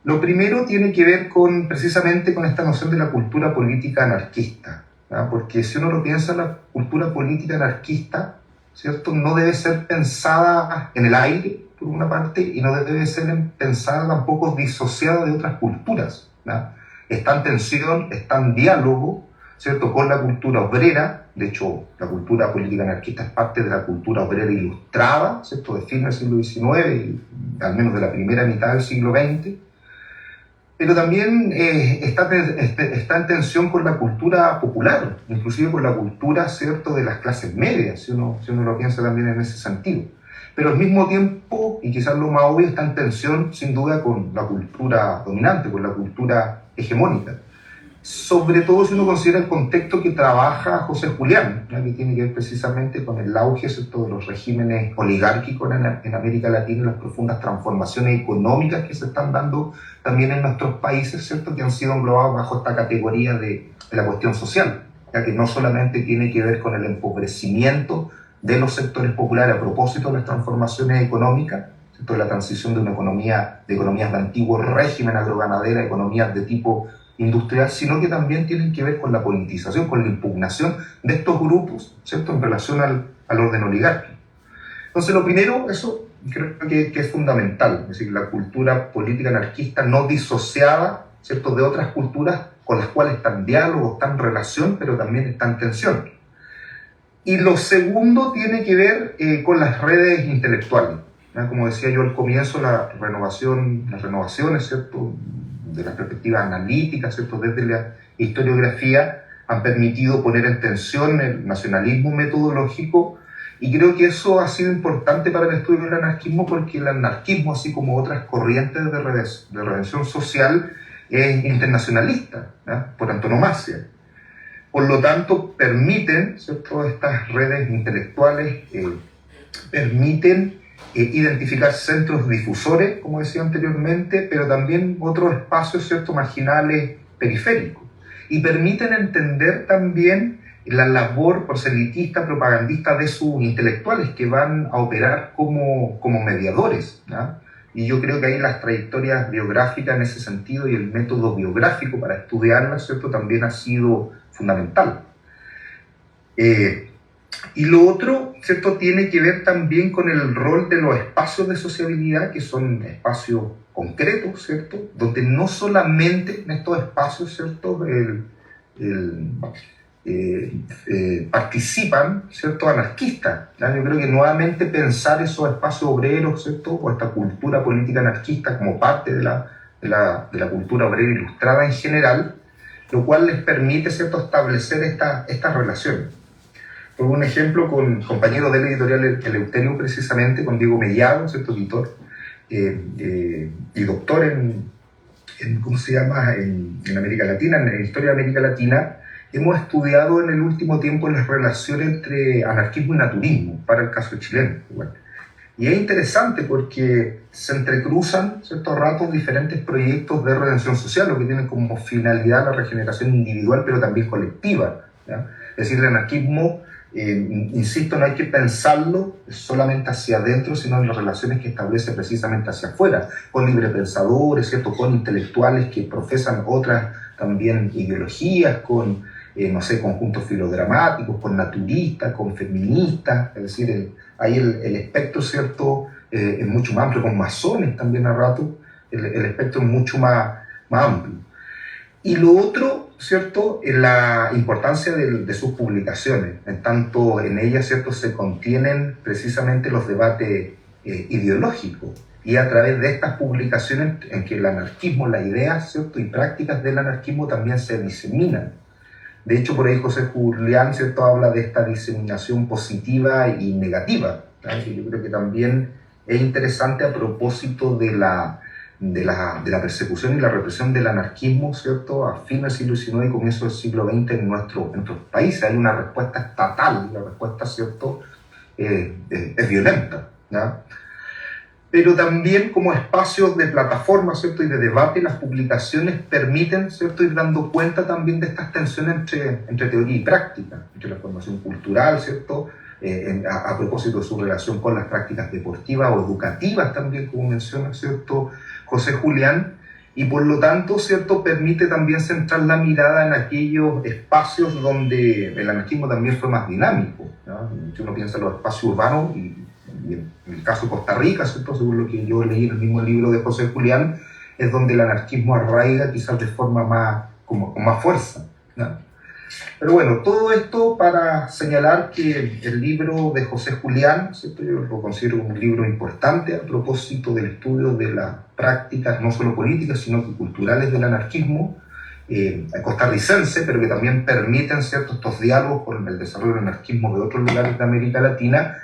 Lo primero tiene que ver precisamente con esta noción de la cultura política anarquista, ¿no? Porque si uno lo piensa, la cultura política anarquista, ¿cierto?, no debe ser pensada en el aire, por una parte, y no debe ser pensada tampoco disociada de otras culturas, ¿no? Está en tensión, está en diálogo, ¿cierto?, con la cultura obrera. De hecho, la cultura política anarquista es parte de la cultura obrera ilustrada, ¿cierto?, de fin del siglo XIX, y al menos de la primera mitad del siglo XX. Pero también está en tensión con la cultura popular, inclusive con la cultura, ¿cierto?, de las clases medias, si uno lo piensa también en ese sentido. Pero al mismo tiempo, y quizás lo más obvio, está en tensión sin duda con la cultura dominante, con la cultura hegemónica. Sobre todo si uno considera el contexto que trabaja José Julián, ¿no?, que tiene que ver precisamente con el auge, ¿cierto?, de los regímenes oligárquicos en América Latina y las profundas transformaciones económicas que se están dando también en nuestros países, ¿cierto?, que han sido englobados bajo esta categoría de la cuestión social, ya que no solamente tiene que ver con el empobrecimiento de los sectores populares a propósito de las transformaciones económicas, ¿cierto?, de la transición de una economías de antiguo régimen agroganadera a economías de tipo industrial, sino que también tienen que ver con la politización, con la impugnación de estos grupos, ¿cierto?, en relación al orden oligárquico. Entonces, lo primero, eso creo que es fundamental, es decir, la cultura política anarquista no disociada, ¿cierto?, de otras culturas con las cuales está en diálogo, está en relación, pero también está en tensión. Y lo segundo tiene que ver con las redes intelectuales, ¿no? Como decía yo al comienzo, las renovaciones, ¿cierto?, de la perspectiva analítica, ¿cierto?, desde la historiografía, han permitido poner en tensión el nacionalismo metodológico, y creo que eso ha sido importante para el estudio del anarquismo, porque el anarquismo, así como otras corrientes de redención social, es internacionalista, ¿no?, por antonomasia. Por lo tanto, permiten, ¿cierto?, estas redes intelectuales permiten identificar centros difusores, como decía anteriormente, pero también otros espacios, ¿cierto?, marginales, periféricos. Y permiten entender también la labor proselitista, propagandista de sus intelectuales que van a operar como mediadores, ¿no? Y yo creo que ahí las trayectorias biográficas en ese sentido y el método biográfico para estudiarlas, ¿cierto?, también ha sido fundamental. Y lo otro, ¿cierto?, tiene que ver también con el rol de los espacios de sociabilidad, que son espacios concretos, ¿cierto?, donde no solamente en estos espacios, ¿cierto?, participan, ¿cierto?, anarquistas, ¿no? Yo creo que nuevamente pensar esos espacios obreros, ¿cierto?, o esta cultura política anarquista como parte de la cultura obrera ilustrada en general, lo cual les permite, ¿cierto?, establecer estas relaciones. Por un ejemplo, con compañero de la editorial Eleuterio, precisamente, con Diego Mellado, ¿cierto?, editor y doctor ¿cómo se llama?, en América Latina, en historia de América Latina, hemos estudiado en el último tiempo las relaciones entre anarquismo y naturismo, para el caso chileno. Igual. Y es interesante porque se entrecruzan, ¿cierto?, a ratos diferentes proyectos de redención social, lo que tienen como finalidad la regeneración individual, pero también colectiva, ¿ya? Es decir, el anarquismo, insisto, no hay que pensarlo solamente hacia adentro, sino en las relaciones que establece precisamente hacia afuera, con librepensadores, ¿cierto?, con intelectuales que profesan otras también ideologías, con, no sé, conjuntos filodramáticos, con naturistas, con feministas, es decir, ahí el espectro, ¿cierto?, es mucho más amplio, con masones también a rato, el espectro es mucho más amplio. Y lo otro, ¿cierto?, es la importancia de sus publicaciones, en tanto en ellas, ¿cierto?, se contienen precisamente los debates ideológicos, y a través de estas publicaciones en que el anarquismo, las ideas, ¿cierto?, y prácticas del anarquismo también se diseminan. De hecho, por ahí José Julián, ¿cierto?, habla de esta diseminación positiva y negativa, ¿no? Que yo creo que también es interesante a propósito de la persecución y la represión del anarquismo, ¿cierto?, a fines del siglo XIX y comienzo del siglo XX en nuestros países. Hay una respuesta estatal, la respuesta, ¿cierto?, es violenta, ¿no? Pero también como espacios de plataforma, ¿cierto?, y de debate, las publicaciones permiten, ¿cierto?, ir dando cuenta también de estas tensiones entre teoría y práctica, entre la formación cultural, ¿cierto?, a propósito de su relación con las prácticas deportivas o educativas también, como menciona, ¿cierto?, José Julián, y por lo tanto, ¿cierto?, permite también centrar la mirada en aquellos espacios donde el anarquismo también fue más dinámico, ¿no? Si uno piensa en los espacios urbanos, y en el caso de Costa Rica, ¿cierto?, según lo que yo leí en el mismo libro de José Julián, es donde el anarquismo arraiga quizás de forma con más fuerza, ¿no? Pero bueno, todo esto para señalar que el libro de José Julián, ¿cierto?, yo lo considero un libro importante a propósito del estudio de las prácticas, no solo políticas, sino que culturales del anarquismo costarricense, pero que también permiten, ¿cierto?, estos diálogos con el desarrollo del anarquismo de otros lugares de América Latina,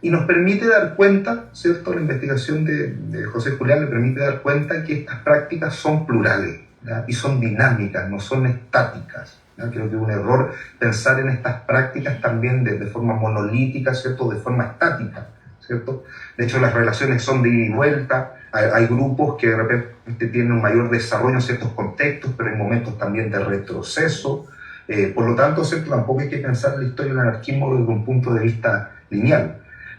y nos permite dar cuenta, ¿cierto?, la investigación de José Julián le permite dar cuenta que estas prácticas son plurales, ¿ya?, y son dinámicas, no son estáticas, ¿ya? Creo que es un error pensar en estas prácticas también de forma monolítica, ¿cierto?, de forma estática, ¿cierto? De hecho, las relaciones son de ida y vuelta, hay grupos que de repente tienen un mayor desarrollo en ciertos contextos, pero hay momentos también de retroceso. Por lo tanto, ¿cierto?, tampoco hay que pensar la historia del anarquismo desde un punto de vista lineal.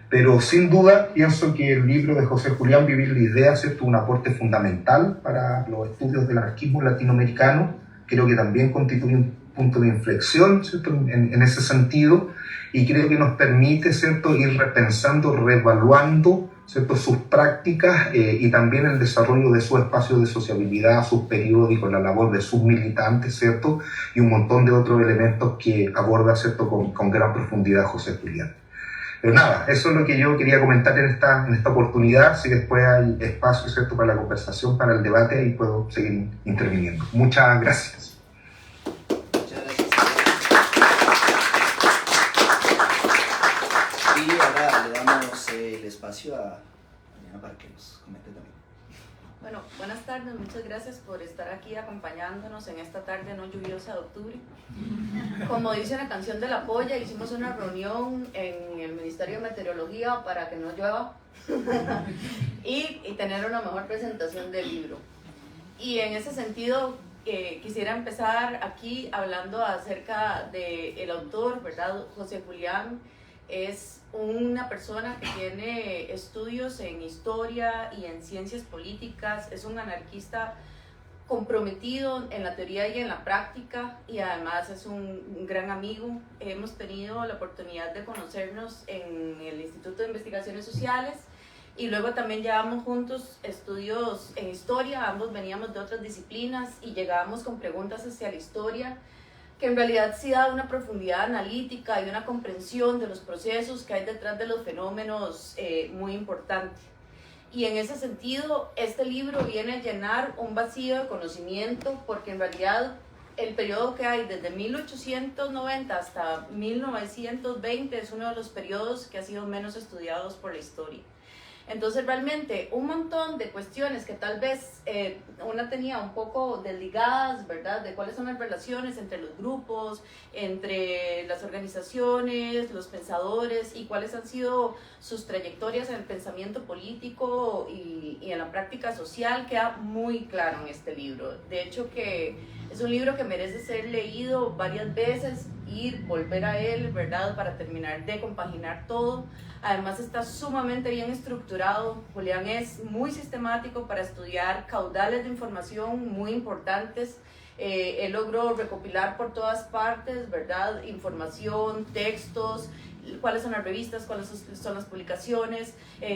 Pero sin duda pienso que el libro de José Julián, Vivir la Idea, ¿cierto?, un aporte fundamental para los estudios del anarquismo latinoamericano. Creo que también constituye un punto de inflexión, ¿cierto?, en ese sentido, y creo que nos permite, ¿cierto?, ir repensando, reevaluando, ¿cierto?, sus prácticas y también el desarrollo de su espacio de sociabilidad, sus periódicos, la labor de sus militantes, ¿cierto?, y un montón de otros elementos que aborda, ¿cierto?, con gran profundidad José Julián. Pero nada, eso es lo que yo quería comentar en esta oportunidad. Si después hay espacio, ¿cierto?, para la conversación, para el debate, ahí puedo seguir interviniendo. Muchas gracias. Muchas gracias. Y ahora le damos el espacio a Mariana para que nos comente también. Bueno, buenas tardes, muchas gracias por estar aquí acompañándonos en esta tarde no lluviosa de octubre. Como dice la canción de La Polla, hicimos una reunión en el Ministerio de Meteorología para que no llueva y tener una mejor presentación del libro. Y en ese sentido, quisiera empezar aquí hablando acerca del autor, ¿verdad? José Julián es una persona que tiene estudios en historia y en ciencias políticas, es un anarquista comprometido en la teoría y en la práctica, y además es un gran amigo. Hemos tenido la oportunidad de conocernos en el Instituto de Investigaciones Sociales y luego también llevamos juntos estudios en historia. Ambos veníamos de otras disciplinas y llegábamos con preguntas hacia la historia que en realidad sí da una profundidad analítica y una comprensión de los procesos que hay detrás de los fenómenos muy importante. Y en ese sentido, este libro viene a llenar un vacío de conocimiento, porque en realidad el periodo que hay desde 1890 hasta 1920 es uno de los periodos que ha sido menos estudiados por la historia. Entonces realmente un montón de cuestiones que tal vez una tenía un poco desligadas, ¿verdad? De cuáles son las relaciones entre los grupos, entre las organizaciones, los pensadores y cuáles han sido sus trayectorias en el pensamiento político y en la práctica social, queda muy claro en este libro. De hecho que es un libro que merece ser leído varias veces, ir, volver a él, ¿verdad? Para terminar de compaginar todo. Además está sumamente bien estructurado. Julián es muy sistemático para estudiar caudales de información muy importantes. Él logró recopilar por todas partes, ¿verdad? Información, textos, cuáles son las revistas, cuáles son las publicaciones,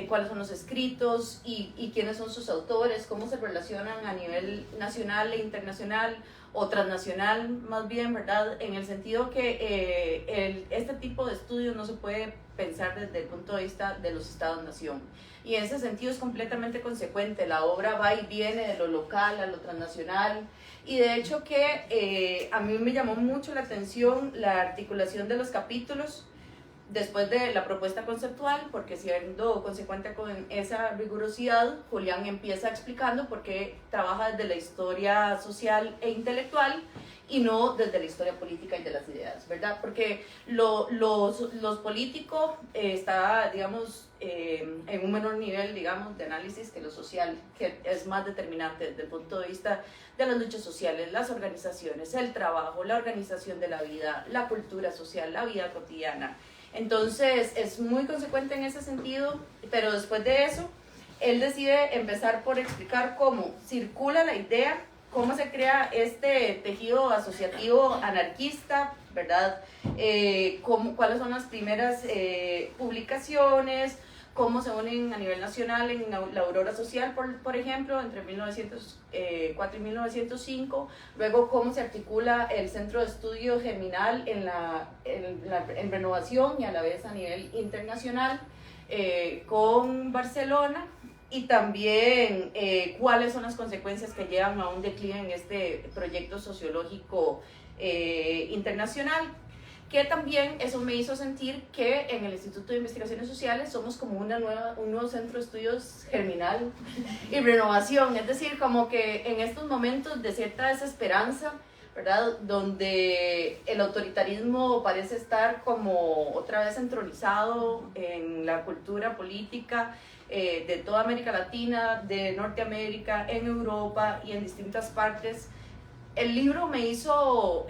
cuáles son los escritos y quiénes son sus autores, cómo se relacionan a nivel nacional e internacional o transnacional más bien, ¿verdad? En el sentido que este tipo de estudios no se puede pensar desde el punto de vista de los estados-nación. Y en ese sentido es completamente consecuente. La obra va y viene de lo local a lo transnacional. Y de hecho que a mí me llamó mucho la atención la articulación de los capítulos después de la propuesta conceptual, porque siendo consecuente con esa rigurosidad, Julián empieza explicando por qué trabaja desde la historia social e intelectual y no desde la historia política y de las ideas, ¿verdad? Porque los políticos está, digamos, en un menor nivel, digamos, de análisis que lo social, que es más determinante desde el punto de vista de las luchas sociales, las organizaciones, el trabajo, la organización de la vida, la cultura social, la vida cotidiana. Entonces es muy consecuente en ese sentido, pero después de eso, él decide empezar por explicar cómo circula la idea, cómo se crea este tejido asociativo anarquista, ¿verdad? Cuáles son las primeras publicaciones, cómo se unen a nivel nacional en la Aurora Social, por ejemplo, entre 1904 y 1905, luego cómo se articula el Centro de Estudio Germinal en Renovación y a la vez a nivel internacional con Barcelona, y también cuáles son las consecuencias que llevan a un declive en este proyecto sociológico internacional. Que también eso me hizo sentir que en el Instituto de Investigaciones Sociales somos como un nuevo centro de estudios germinal y renovación, es decir, como que en estos momentos de cierta desesperanza, ¿verdad? Donde el autoritarismo parece estar como otra vez centralizado en la cultura política de toda América Latina, de Norteamérica, en Europa y en distintas partes. El libro me hizo,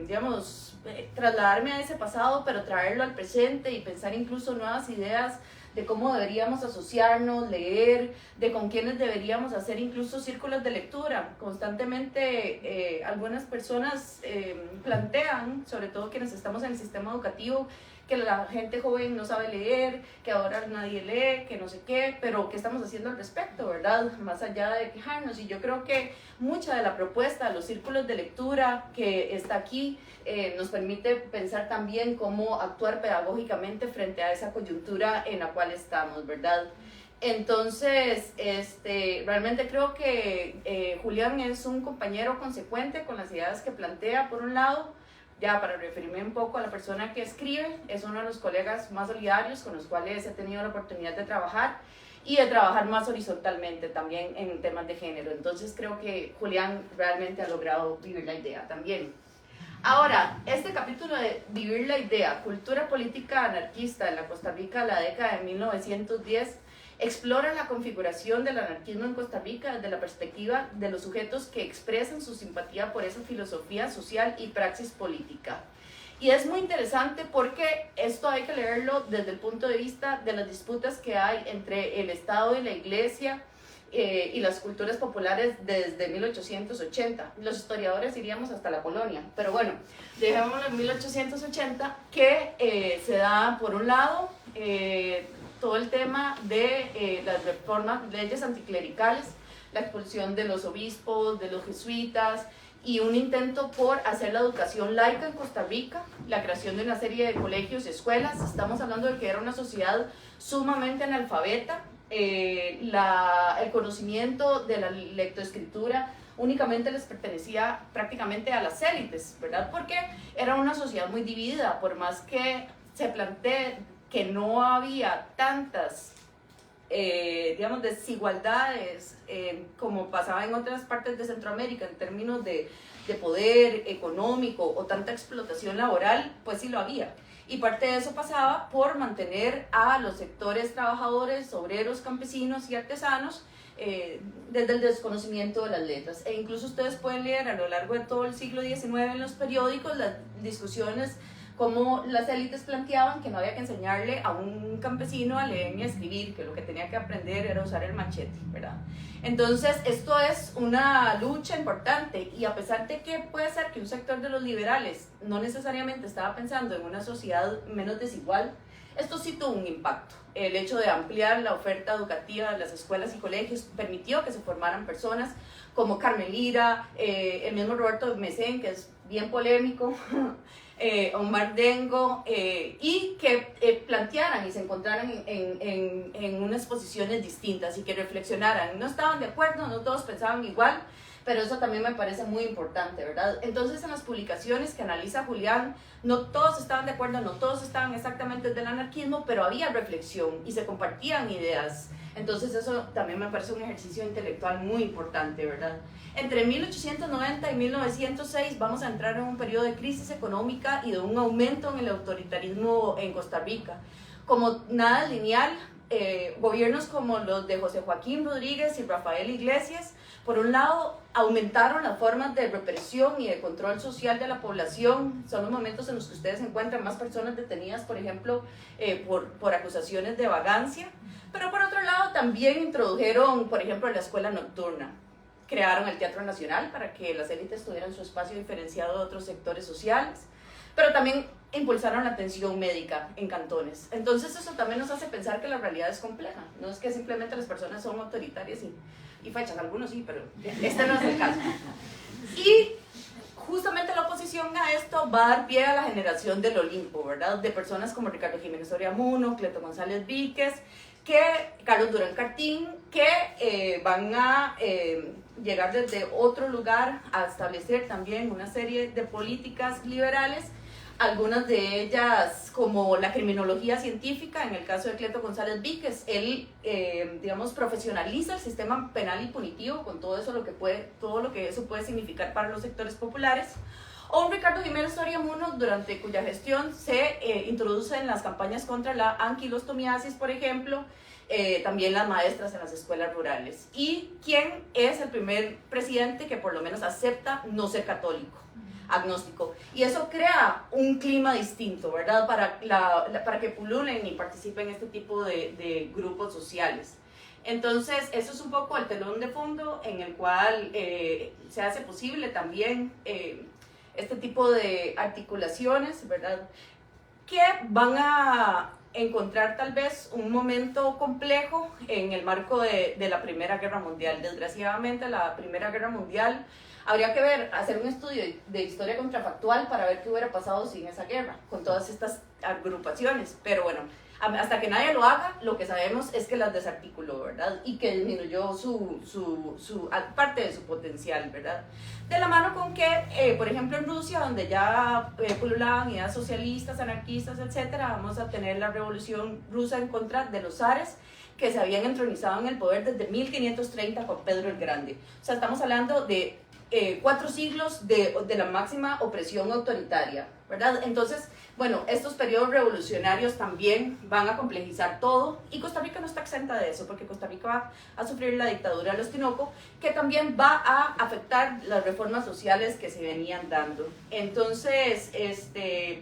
digamos, trasladarme a ese pasado, pero traerlo al presente y pensar incluso nuevas ideas de cómo deberíamos asociarnos, leer, de con quiénes deberíamos hacer incluso círculos de lectura. Constantemente algunas personas plantean, sobre todo quienes estamos en el sistema educativo, que la gente joven no sabe leer, que ahora nadie lee, que no sé qué, pero ¿qué estamos haciendo al respecto, verdad? Más allá de quejarnos. Y yo creo que mucha de la propuesta de los círculos de lectura que está aquí nos permite pensar también cómo actuar pedagógicamente frente a esa coyuntura en la cual estamos, ¿verdad? Entonces, realmente creo que Julián es un compañero consecuente con las ideas que plantea, por un lado. Ya para referirme un poco a la persona que escribe, es uno de los colegas más solidarios con los cuales he tenido la oportunidad de trabajar y de trabajar más horizontalmente también en temas de género. Entonces creo que Julián realmente ha logrado vivir la idea también. Ahora, este capítulo de Vivir la idea, cultura política anarquista en la Costa Rica de la década de 1910, explora la configuración del anarquismo en Costa Rica desde la perspectiva de los sujetos que expresan su simpatía por esa filosofía social y praxis política. Y es muy interesante porque esto hay que leerlo desde el punto de vista de las disputas que hay entre el Estado y la Iglesia y las culturas populares desde 1880. Los historiadores iríamos hasta la colonia, pero bueno, dejémoslo en 1880, que se da, por un lado, todo el tema de las reformas, leyes anticlericales, la expulsión de los obispos, de los jesuitas, y un intento por hacer la educación laica en Costa Rica, la creación de una serie de colegios y escuelas. Estamos hablando de que era una sociedad sumamente analfabeta. El conocimiento de la lectoescritura únicamente les pertenecía prácticamente a las élites, ¿verdad? Porque era una sociedad muy dividida, por más que se plantee que no había tantas digamos, desigualdades como pasaba en otras partes de Centroamérica en términos de poder económico o tanta explotación laboral, pues sí lo había. Y parte de eso pasaba por mantener a los sectores trabajadores, obreros, campesinos y artesanos desde el desconocimiento de las letras. E incluso ustedes pueden leer a lo largo de todo el siglo XIX en los periódicos las discusiones como las élites planteaban que no había que enseñarle a un campesino a leer ni a escribir, que lo que tenía que aprender era usar el machete, ¿verdad? Entonces, esto es una lucha importante, y a pesar de que puede ser que un sector de los liberales no necesariamente estaba pensando en una sociedad menos desigual, esto sí tuvo un impacto. El hecho de ampliar la oferta educativa de las escuelas y colegios permitió que se formaran personas como Carmen Lira, el mismo Roberto Mesén, que es bien polémico, Omar Dengo, y que plantearan y se encontraran en unas posiciones distintas y que reflexionaran. No estaban de acuerdo, no todos pensaban igual, pero eso también me parece muy importante, ¿verdad? Entonces, en las publicaciones que analiza Julián, no todos estaban de acuerdo, no todos estaban exactamente del anarquismo, pero había reflexión y se compartían ideas. Entonces, eso también me parece un ejercicio intelectual muy importante, ¿verdad? Entre 1890 y 1906 vamos a entrar en un periodo de crisis económica y de un aumento en el autoritarismo en Costa Rica. Como nada lineal, gobiernos como los de José Joaquín Rodríguez y Rafael Iglesias, por un lado, aumentaron las formas de represión y de control social de la población. Son los momentos en los que ustedes encuentran más personas detenidas, por ejemplo, por acusaciones de vagancia. Pero por otro lado, también introdujeron, por ejemplo, la escuela nocturna. Crearon el Teatro Nacional para que las élites tuvieran su espacio diferenciado de otros sectores sociales. Pero también impulsaron la atención médica en cantones. Entonces eso también nos hace pensar que la realidad es compleja. No es que simplemente las personas son autoritarias y fachas, algunos sí, pero este no es el caso. Y justamente la oposición a esto va a dar pie a la generación del Olimpo, ¿verdad? De personas como Ricardo Jiménez Oriamuno, Cleto González Víquez, Carlos Durán Cartín, que van a llegar desde otro lugar a establecer también una serie de políticas liberales, algunas de ellas como la criminología científica. En el caso de Cleto González Víquez, él digamos profesionaliza el sistema penal y punitivo con todo lo que eso puede significar para los sectores populares. O un Ricardo Jiménez Oriamuno, durante cuya gestión se introducen las campañas contra la anquilostomiasis, por ejemplo, también las maestras en las escuelas rurales. Y quién es el primer presidente que por lo menos acepta no ser católico, agnóstico. Y eso crea un clima distinto, ¿verdad? Para que pululen y participen en este tipo de grupos sociales. Entonces, eso es un poco el telón de fondo en el cual se hace posible también este tipo de articulaciones, ¿verdad? Que van a encontrar tal vez un momento complejo en el marco de la Primera Guerra Mundial. Desgraciadamente, la Primera Guerra Mundial, habría que hacer un estudio de historia contrafactual para ver qué hubiera pasado sin esa guerra, con todas estas agrupaciones. Pero bueno, hasta que nadie lo haga, lo que sabemos es que las desarticuló, ¿verdad? Y que disminuyó parte de su potencial, ¿verdad? De la mano con que, por ejemplo, en Rusia, donde ya pululaban ideas socialistas, anarquistas, etcétera, vamos a tener la revolución rusa en contra de los zares que se habían entronizado en el poder desde 1530 con Pedro el Grande. O sea, estamos hablando de 4 siglos de la máxima opresión autoritaria, ¿verdad? Entonces, bueno, estos periodos revolucionarios también van a complejizar todo, y Costa Rica no está exenta de eso, porque Costa Rica va a sufrir la dictadura de los Tinoco, que también va a afectar las reformas sociales que se venían dando. Entonces,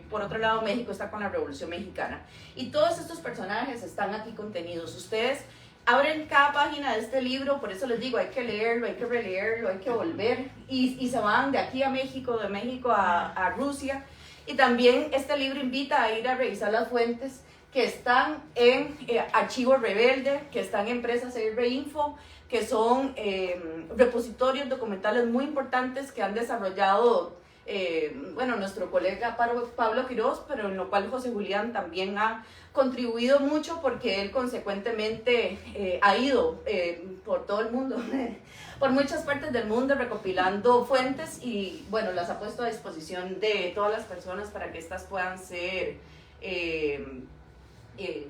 por otro lado, México está con la Revolución Mexicana, y todos estos personajes están aquí contenidos. Ustedes abren cada página de este libro, por eso les digo, hay que leerlo, hay que releerlo, hay que volver, y se van de aquí a México, de México a Rusia. Y también este libro invita a ir a revisar las fuentes que están en Archivo Rebelde, que están en Empresas Info, que son repositorios documentales muy importantes que han desarrollado bueno, nuestro colega Pablo Quiroz, pero en lo cual José Julián también ha contribuido mucho porque él consecuentemente ha ido por todo el mundo, por muchas partes del mundo recopilando fuentes y bueno, las ha puesto a disposición de todas las personas para que estas puedan ser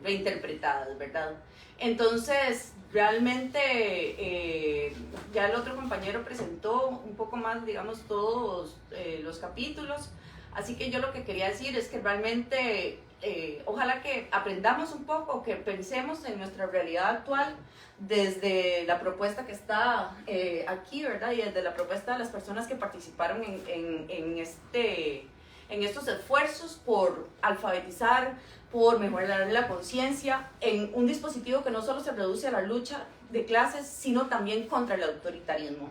reinterpretadas, ¿verdad? Entonces, realmente ya el otro compañero presentó un poco más, digamos, todos los capítulos, así que yo lo que quería decir es que realmente ojalá que aprendamos un poco, que pensemos en nuestra realidad actual desde la propuesta que está aquí, ¿verdad? Y desde la propuesta de las personas que participaron en estos esfuerzos por alfabetizar, por mejorar la conciencia en un dispositivo que no solo se reduce a la lucha de clases, sino también contra el autoritarismo,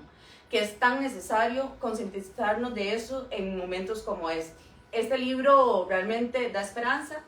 que es tan necesario concientizarnos de eso en momentos como este. Este libro realmente da esperanza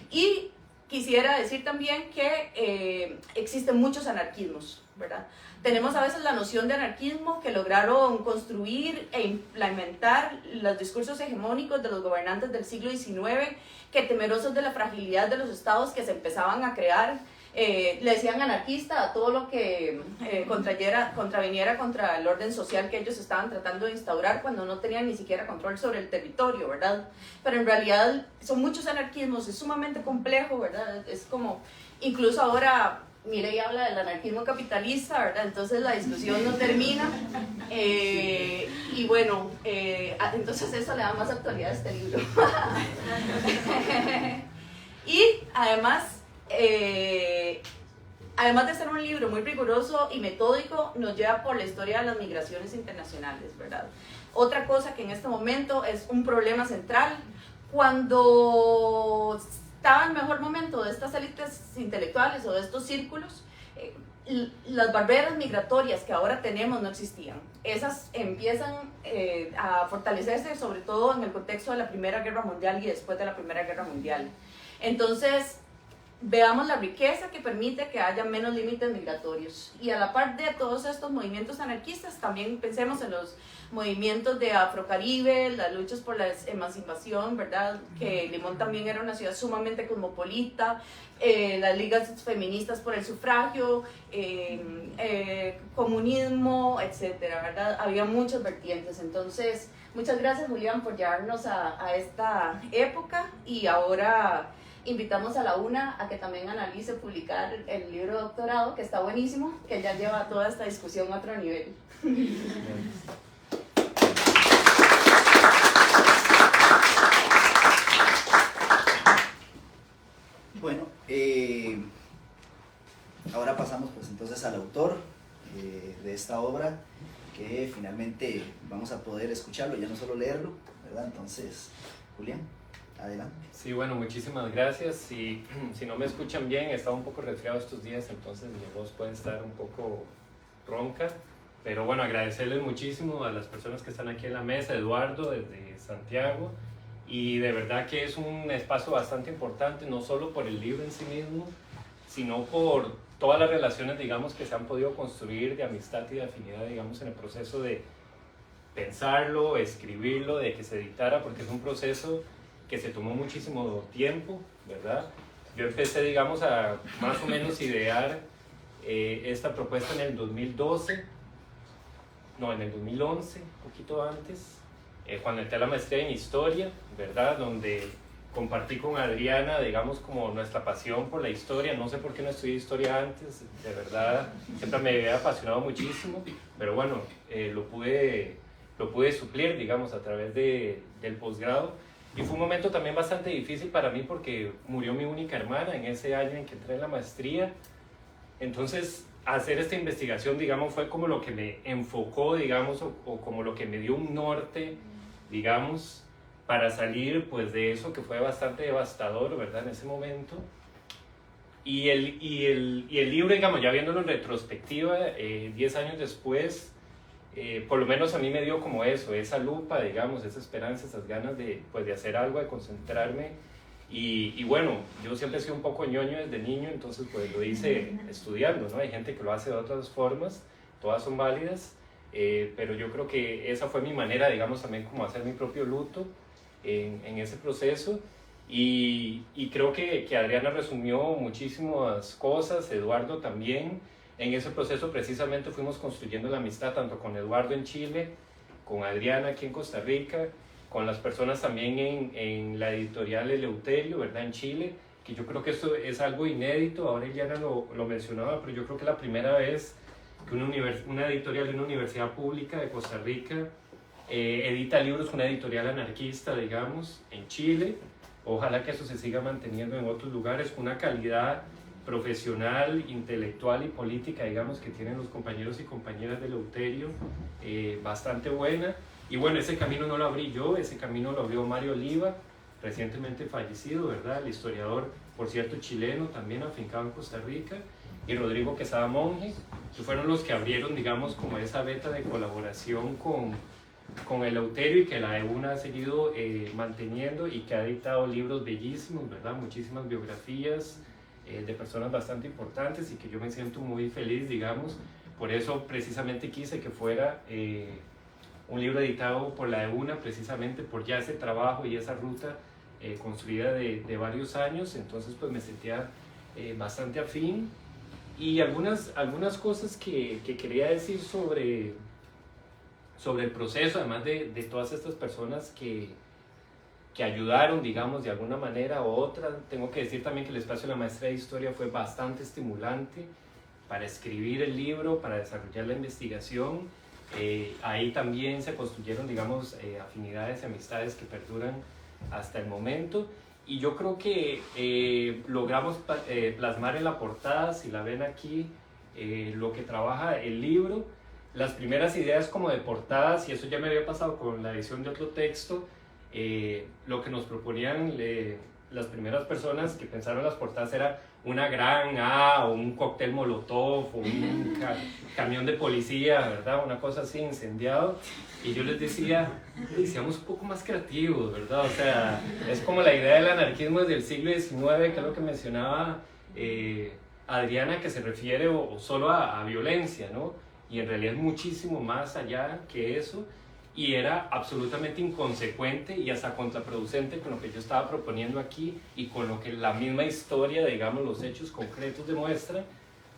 y quisiera decir también que existen muchos anarquismos, ¿verdad? Tenemos a veces la noción de anarquismo que lograron construir e implementar los discursos hegemónicos de los gobernantes del siglo XIX, que temerosos de la fragilidad de los estados que se empezaban a crear, le decían anarquista a todo lo que contraviniera contra el orden social que ellos estaban tratando de instaurar cuando no tenían ni siquiera control sobre el territorio, ¿verdad? Pero en realidad son muchos anarquismos, es sumamente complejo, ¿verdad? Es como, incluso ahora Mireia habla del anarquismo capitalista, ¿verdad? Entonces la discusión no termina. Y bueno, entonces eso le da más actualidad a este libro. Y además de ser un libro muy riguroso y metódico, nos lleva por la historia de las migraciones internacionales, ¿verdad? Otra cosa que en este momento es un problema central, cuando estaba en mejor momento de estas élites intelectuales o de estos círculos, las barreras migratorias que ahora tenemos no existían. Esas empiezan a fortalecerse, sobre todo en el contexto de la Primera Guerra Mundial y después de la Primera Guerra Mundial. Entonces, veamos la riqueza que permite que haya menos límites migratorios. Y a la par de todos estos movimientos anarquistas, también pensemos en los movimientos de Afrocaribe, las luchas por la emancipación, ¿verdad? Que Limón también era una ciudad sumamente cosmopolita, las ligas feministas por el sufragio, comunismo, etcétera, ¿verdad? Había muchas vertientes. Entonces, muchas gracias, Julián, por llevarnos a esta época, y ahora invitamos a la UNA a que también analice publicar el libro de doctorado, que está buenísimo, que ya lleva toda esta discusión a otro nivel. Bueno, ahora pasamos pues entonces al autor de esta obra, que finalmente vamos a poder escucharlo, ya no solo leerlo, ¿verdad? Entonces, Julián, adelante. Sí, bueno, muchísimas gracias. Si no me escuchan bien, he estado un poco resfriado estos días, entonces mi voz puede estar un poco ronca. Pero bueno, agradecerles muchísimo a las personas que están aquí en la mesa, Eduardo desde Santiago, y de verdad que es un espacio bastante importante, no solo por el libro en sí mismo, sino por todas las relaciones, digamos, que se han podido construir de amistad y de afinidad, digamos, en el proceso de pensarlo, escribirlo, de que se editara, porque es un proceso que se tomó muchísimo tiempo, ¿verdad? Yo empecé, digamos, a más o menos idear esta propuesta en el 2012, no, en el 2011, un poquito antes, cuando entré a la maestría en Historia, ¿verdad? Donde compartí con Adriana, digamos, como nuestra pasión por la historia. No sé por qué no estudié historia antes, de verdad, siempre me había apasionado muchísimo, pero bueno, lo pude suplir, digamos, a través del posgrado. Y fue un momento también bastante difícil para mí porque murió mi única hermana en ese año en que entré en la maestría. Entonces, hacer esta investigación, digamos, fue como lo que me enfocó, digamos, o como lo que me dio un norte, digamos, para salir pues de eso que fue bastante devastador, ¿verdad? En ese momento. Y el libro, digamos, ya viéndolo en retrospectiva, 10 años después, por lo menos a mí me dio como eso, esa lupa, digamos, esa esperanza, esas ganas de hacer algo, de concentrarme. Y bueno, yo siempre he sido un poco ñoño desde niño, entonces pues lo hice estudiando, ¿no? Hay gente que lo hace de otras formas, todas son válidas, pero yo creo que esa fue mi manera, digamos, también como hacer mi propio luto en ese proceso. Y creo que Adriana resumió muchísimas cosas, Eduardo también. En ese proceso precisamente fuimos construyendo la amistad tanto con Eduardo en Chile, con Adriana aquí en Costa Rica, con las personas también en la editorial Eleuterio, ¿verdad? En Chile, que yo creo que esto es algo inédito. Ahora Eliana lo mencionaba, pero yo creo que es la primera vez que una editorial de una universidad pública de Costa Rica edita libros, una editorial anarquista, digamos, en Chile. Ojalá que eso se siga manteniendo en otros lugares, con una calidad profesional, intelectual y política, digamos, que tienen los compañeros y compañeras de Eleuterio, bastante buena. Y bueno, ese camino no lo abrí yo, ese camino lo abrió Mario Oliva, recientemente fallecido, ¿verdad? El historiador, por cierto, chileno, también afincado en Costa Rica, y Rodrigo Quesada Monge, que fueron los que abrieron, digamos, como esa veta de colaboración con Eleuterio, y que la EUNA ha seguido manteniendo, y que ha editado libros bellísimos, ¿verdad? Muchísimas biografías de personas bastante importantes, y que yo me siento muy feliz, digamos. Por eso precisamente quise que fuera un libro editado por la EUNA, precisamente por ya ese trabajo y esa ruta construida de varios años. Entonces pues me sentía bastante afín. Y algunas cosas que quería decir sobre el proceso, además de todas estas personas que ayudaron, digamos, de alguna manera u otra. Tengo que decir también que el espacio de la maestra de Historia fue bastante estimulante para escribir el libro, para desarrollar la investigación. Ahí también se construyeron, digamos, afinidades y amistades que perduran hasta el momento. Y yo creo que logramos plasmar en la portada, si la ven aquí, lo que trabaja el libro. Las primeras ideas como de portadas, y eso ya me había pasado con la edición de otro texto, lo que nos proponían las primeras personas que pensaron las portadas era una gran A, o un cóctel molotov, o un camión de policía, ¿verdad? Una cosa así, incendiado. Y yo les decía, seamos un poco más creativos, ¿verdad? O sea, es como la idea del anarquismo desde el siglo XIX, que es lo que mencionaba Adriana, que se refiere o solo a violencia, ¿no? Y en realidad es muchísimo más allá que eso. Y era absolutamente inconsecuente y hasta contraproducente con lo que yo estaba proponiendo aquí, y con lo que la misma historia, digamos, los hechos concretos demuestran,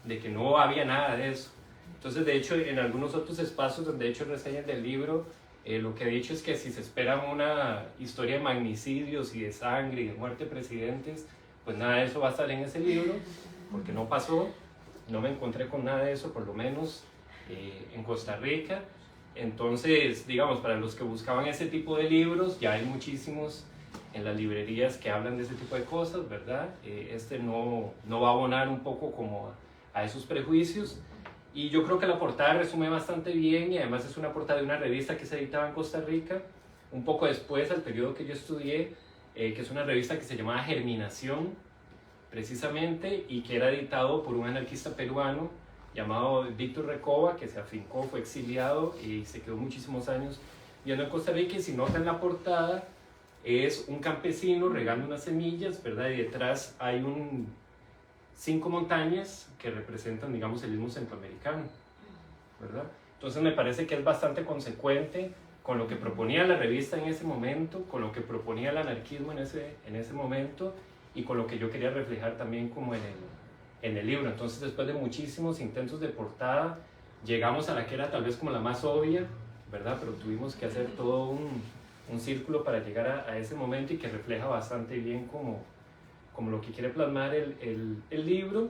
de que no había nada de eso. Entonces, de hecho, en algunos otros espacios donde he hecho reseñas del libro, lo que he dicho es que si se espera una historia de magnicidios y de sangre y de muerte de presidentes, pues nada de eso va a estar en ese libro, porque no pasó, no me encontré con nada de eso, por lo menos en Costa Rica. Entonces, digamos, para los que buscaban ese tipo de libros, ya hay muchísimos en las librerías que hablan de ese tipo de cosas, ¿verdad? Este no va a abonar un poco como a esos prejuicios. Y yo creo que la portada resume bastante bien, y además es una portada de una revista que se editaba en Costa Rica, un poco después, al periodo que yo estudié, que es una revista que se llamaba Germinación, precisamente, y que era editado por un anarquista peruano llamado Víctor Recoba, que se afincó, fue exiliado y se quedó muchísimos años viviendo en Costa Rica. Y si notan la portada, es un campesino regando unas semillas, ¿verdad? Y detrás hay 5 montañas que representan, digamos, el mismo centroamericano, ¿verdad? Entonces me parece que es bastante consecuente con lo que proponía la revista en ese momento, con lo que proponía el anarquismo en ese momento, y con lo que yo quería reflejar también como en el libro. Entonces, después de muchísimos intentos de portada, llegamos a la que era tal vez como la más obvia, ¿verdad? Pero tuvimos que hacer todo un círculo para llegar a ese momento, y que refleja bastante bien como lo que quiere plasmar el libro.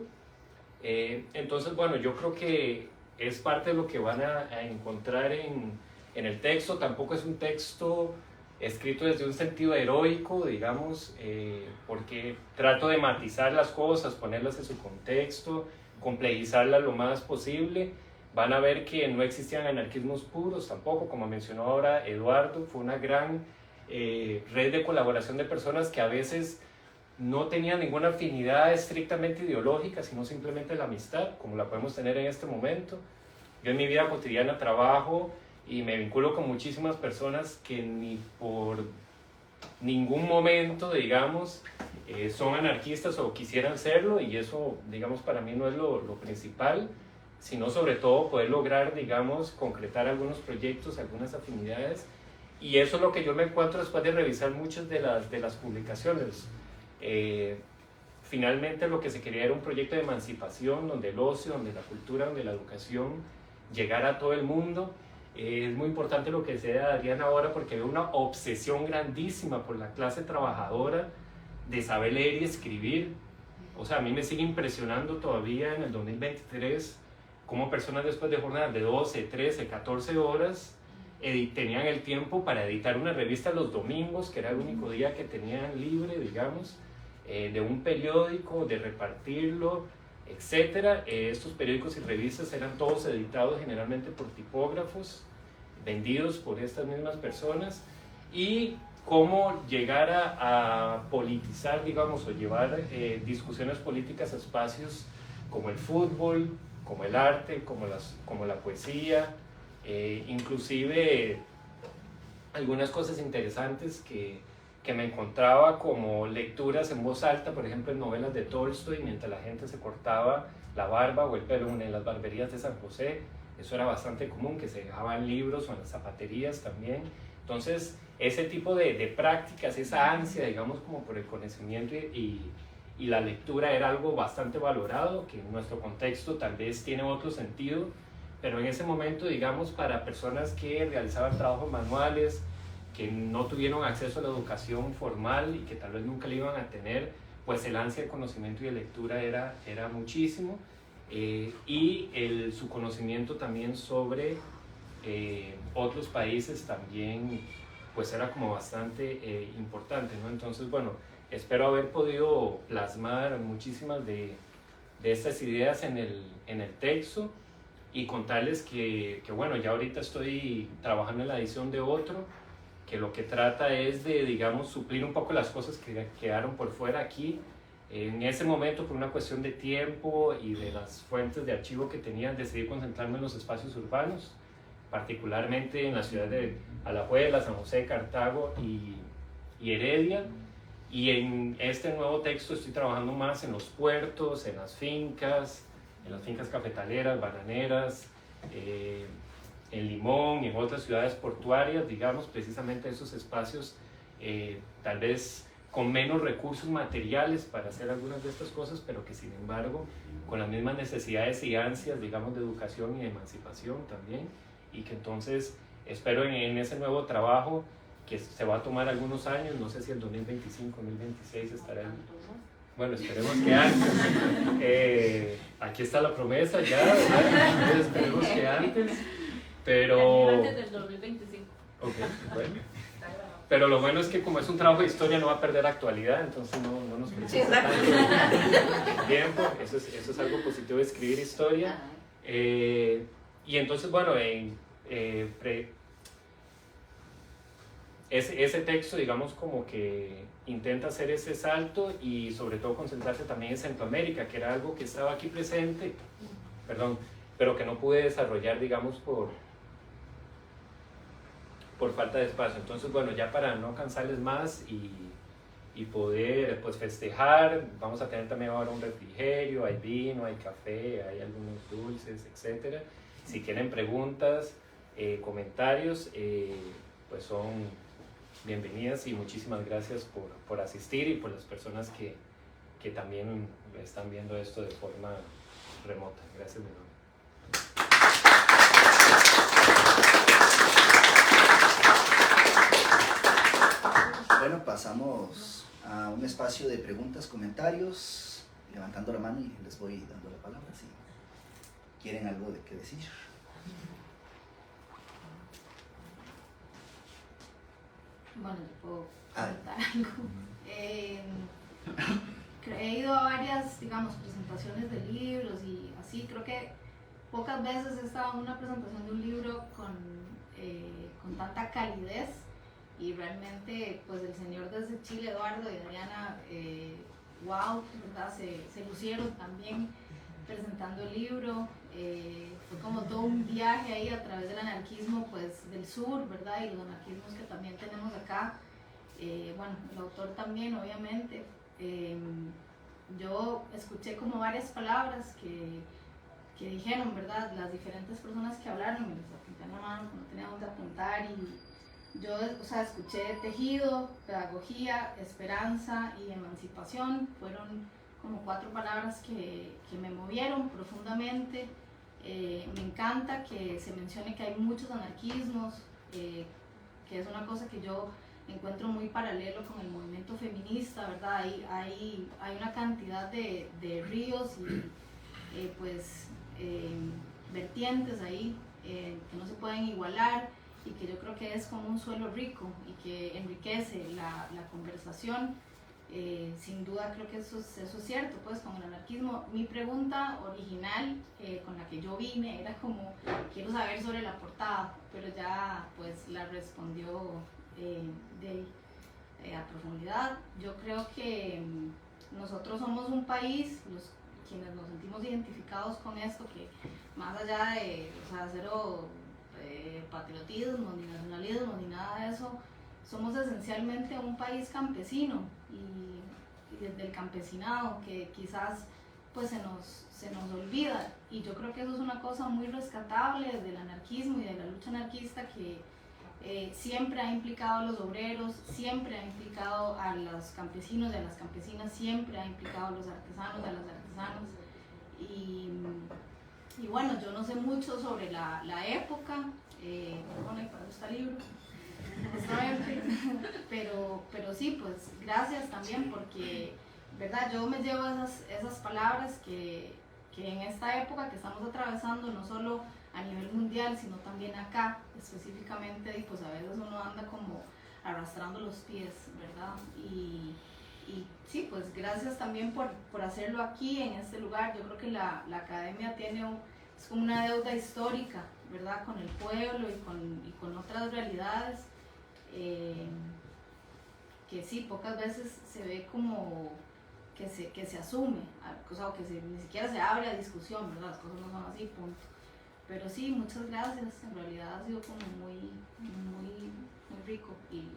Entonces, bueno, yo creo que es parte de lo que van a encontrar en el texto. Tampoco es un texto escrito desde un sentido heroico, digamos, porque trato de matizar las cosas, ponerlas en su contexto, complejizarlas lo más posible. Van a ver que no existían anarquismos puros tampoco, como mencionó ahora Eduardo. Fue una gran red de colaboración de personas que a veces no tenían ninguna afinidad estrictamente ideológica, sino simplemente la amistad, como la podemos tener en este momento. Yo en mi vida cotidiana trabajo y me vinculo con muchísimas personas que ni por ningún momento, digamos, son anarquistas o quisieran serlo, y eso, digamos, para mí no es lo principal. sino sobre todo poder lograr, digamos, concretar algunos proyectos, algunas afinidades. Y eso es lo que yo me encuentro después de revisar muchas de las publicaciones. Finalmente lo que se quería era un proyecto de emancipación, donde el ocio, donde la cultura, donde la educación llegara a todo el mundo. Es muy importante lo que decía Adriana ahora, porque veo una obsesión grandísima por la clase trabajadora de saber leer y escribir. O sea, a mí me sigue impresionando todavía en el 2023 cómo personas después de jornadas de 12, 13, 14 horas tenían el tiempo para editar una revista los domingos, que era el único día que tenían libre, digamos, de un periódico, de repartirlo, etc. Estos periódicos y revistas eran todos editados generalmente por tipógrafos, vendidos por estas mismas personas, y cómo llegar a politizar, digamos, o llevar discusiones políticas a espacios como el fútbol, como el arte, como la poesía, inclusive algunas cosas interesantes que me encontraba como lecturas en voz alta, por ejemplo en novelas de Tolstoy, mientras la gente se cortaba la barba o el pelo en las barberías de San José. Eso era bastante común, que se dejaban libros o en las zapaterías también. Entonces ese tipo de prácticas, esa ansia, digamos, como por el conocimiento y la lectura era algo bastante valorado, que en nuestro contexto tal vez tiene otro sentido, pero en ese momento, digamos, para personas que realizaban trabajos manuales, que no tuvieron acceso a la educación formal y que tal vez nunca la iban a tener, pues el ansia de conocimiento y de lectura era muchísimo, y su conocimiento también sobre otros países también pues era como bastante importante, ¿no? Entonces, bueno, espero haber podido plasmar muchísimas de estas ideas en el texto, y contarles que bueno, ya ahorita estoy trabajando en la edición de otro, que lo que trata es de, digamos, suplir un poco las cosas que quedaron por fuera aquí. En ese momento, por una cuestión de tiempo y de las fuentes de archivo que tenía, decidí concentrarme en los espacios urbanos, particularmente en la ciudad de Alajuela, San José, Cartago y Heredia. Y en este nuevo texto estoy trabajando más en los puertos, en las fincas cafetaleras, bananeras, en Limón y en otras ciudades portuarias, digamos, precisamente esos espacios tal vez con menos recursos materiales para hacer algunas de estas cosas, pero que sin embargo con las mismas necesidades y ansias, digamos, de educación y de emancipación también, y que entonces espero en ese nuevo trabajo, que se va a tomar algunos años, no sé si el 2025, 2026 estará en... Bueno, esperemos que antes. Aquí está la promesa ya, ¿verdad? Esperemos que antes, pero... Antes del 2025. Ok, bueno. Pero lo bueno es que como es un trabajo de historia no va a perder actualidad, entonces no nos precisa tanto tiempo. Eso es algo positivo de escribir historia. Y entonces, bueno, ese texto, digamos, como que intenta hacer ese salto y sobre todo concentrarse también en Centroamérica, que era algo que estaba aquí presente, pero que no pude desarrollar, digamos, por falta de espacio. Entonces, bueno, ya para no cansarles más y poder pues festejar, vamos a tener también ahora un refrigerio, hay vino, hay café, hay algunos dulces, etc. Si tienen preguntas, comentarios, pues son bienvenidas, y muchísimas gracias por asistir, y por las personas que también están viendo esto de forma remota. Gracias de nuevo. Bueno, pasamos a un espacio de preguntas, comentarios, levantando la mano y les voy dando la palabra si quieren algo de qué decir. Bueno, yo puedo comentar algo. He ido a varias, digamos, presentaciones de libros y así. Creo que pocas veces he estado en una presentación de un libro con tanta calidez, y realmente, pues el señor desde Chile, Eduardo y Adriana, wow, ¿verdad? Se lucieron también presentando el libro. Fue como todo un viaje ahí a través del anarquismo, pues, del sur, ¿verdad? Y los anarquismos que también tenemos acá. Bueno, el autor también, obviamente. Yo escuché como varias palabras que dijeron, ¿verdad? Las diferentes personas que hablaron, me les apunté en la mano, no tenía dónde apuntar, y yo, o sea, escuché tejido, pedagogía, esperanza y emancipación. Fueron como 4 palabras que me movieron profundamente. Me encanta que se mencione que hay muchos anarquismos, que es una cosa que yo encuentro muy paralelo con el movimiento feminista, ¿verdad? Hay una cantidad de ríos y vertientes ahí que no se pueden igualar, y que yo creo que es como un suelo rico y que enriquece la conversación. Sin duda creo que eso es cierto, pues, con el anarquismo. Mi pregunta original con la que yo vine era como, quiero saber sobre la portada, pero ya pues la respondió a profundidad. Yo creo que nosotros somos un país, quienes nos sentimos identificados con esto, que más allá de, o sea, cero patriotismo, ni nacionalismo, ni nada de eso, somos esencialmente un país campesino, y desde el campesinado, que quizás pues se nos olvida, y yo creo que eso es una cosa muy rescatable del anarquismo y de la lucha anarquista, que siempre ha implicado a los obreros, siempre ha implicado a los campesinos y a las campesinas, siempre ha implicado a los artesanos y a las artesanas. Y bueno, yo no sé mucho sobre la época, bueno, y para eso está el libro, pero sí, pues gracias también, porque, ¿verdad? Yo me llevo esas palabras que en esta época que estamos atravesando, no solo a nivel mundial, sino también acá específicamente, y pues a veces uno anda como arrastrando los pies, ¿verdad? Y sí, pues gracias también por hacerlo aquí, en este lugar. Yo creo que la academia es como una deuda histórica, ¿verdad? Con el pueblo y con otras realidades, que sí, pocas veces se ve como que se asume, o sea, ni siquiera se abre a discusión, ¿verdad? Las cosas no son así, punto. Pero sí, muchas gracias, en realidad ha sido como muy rico y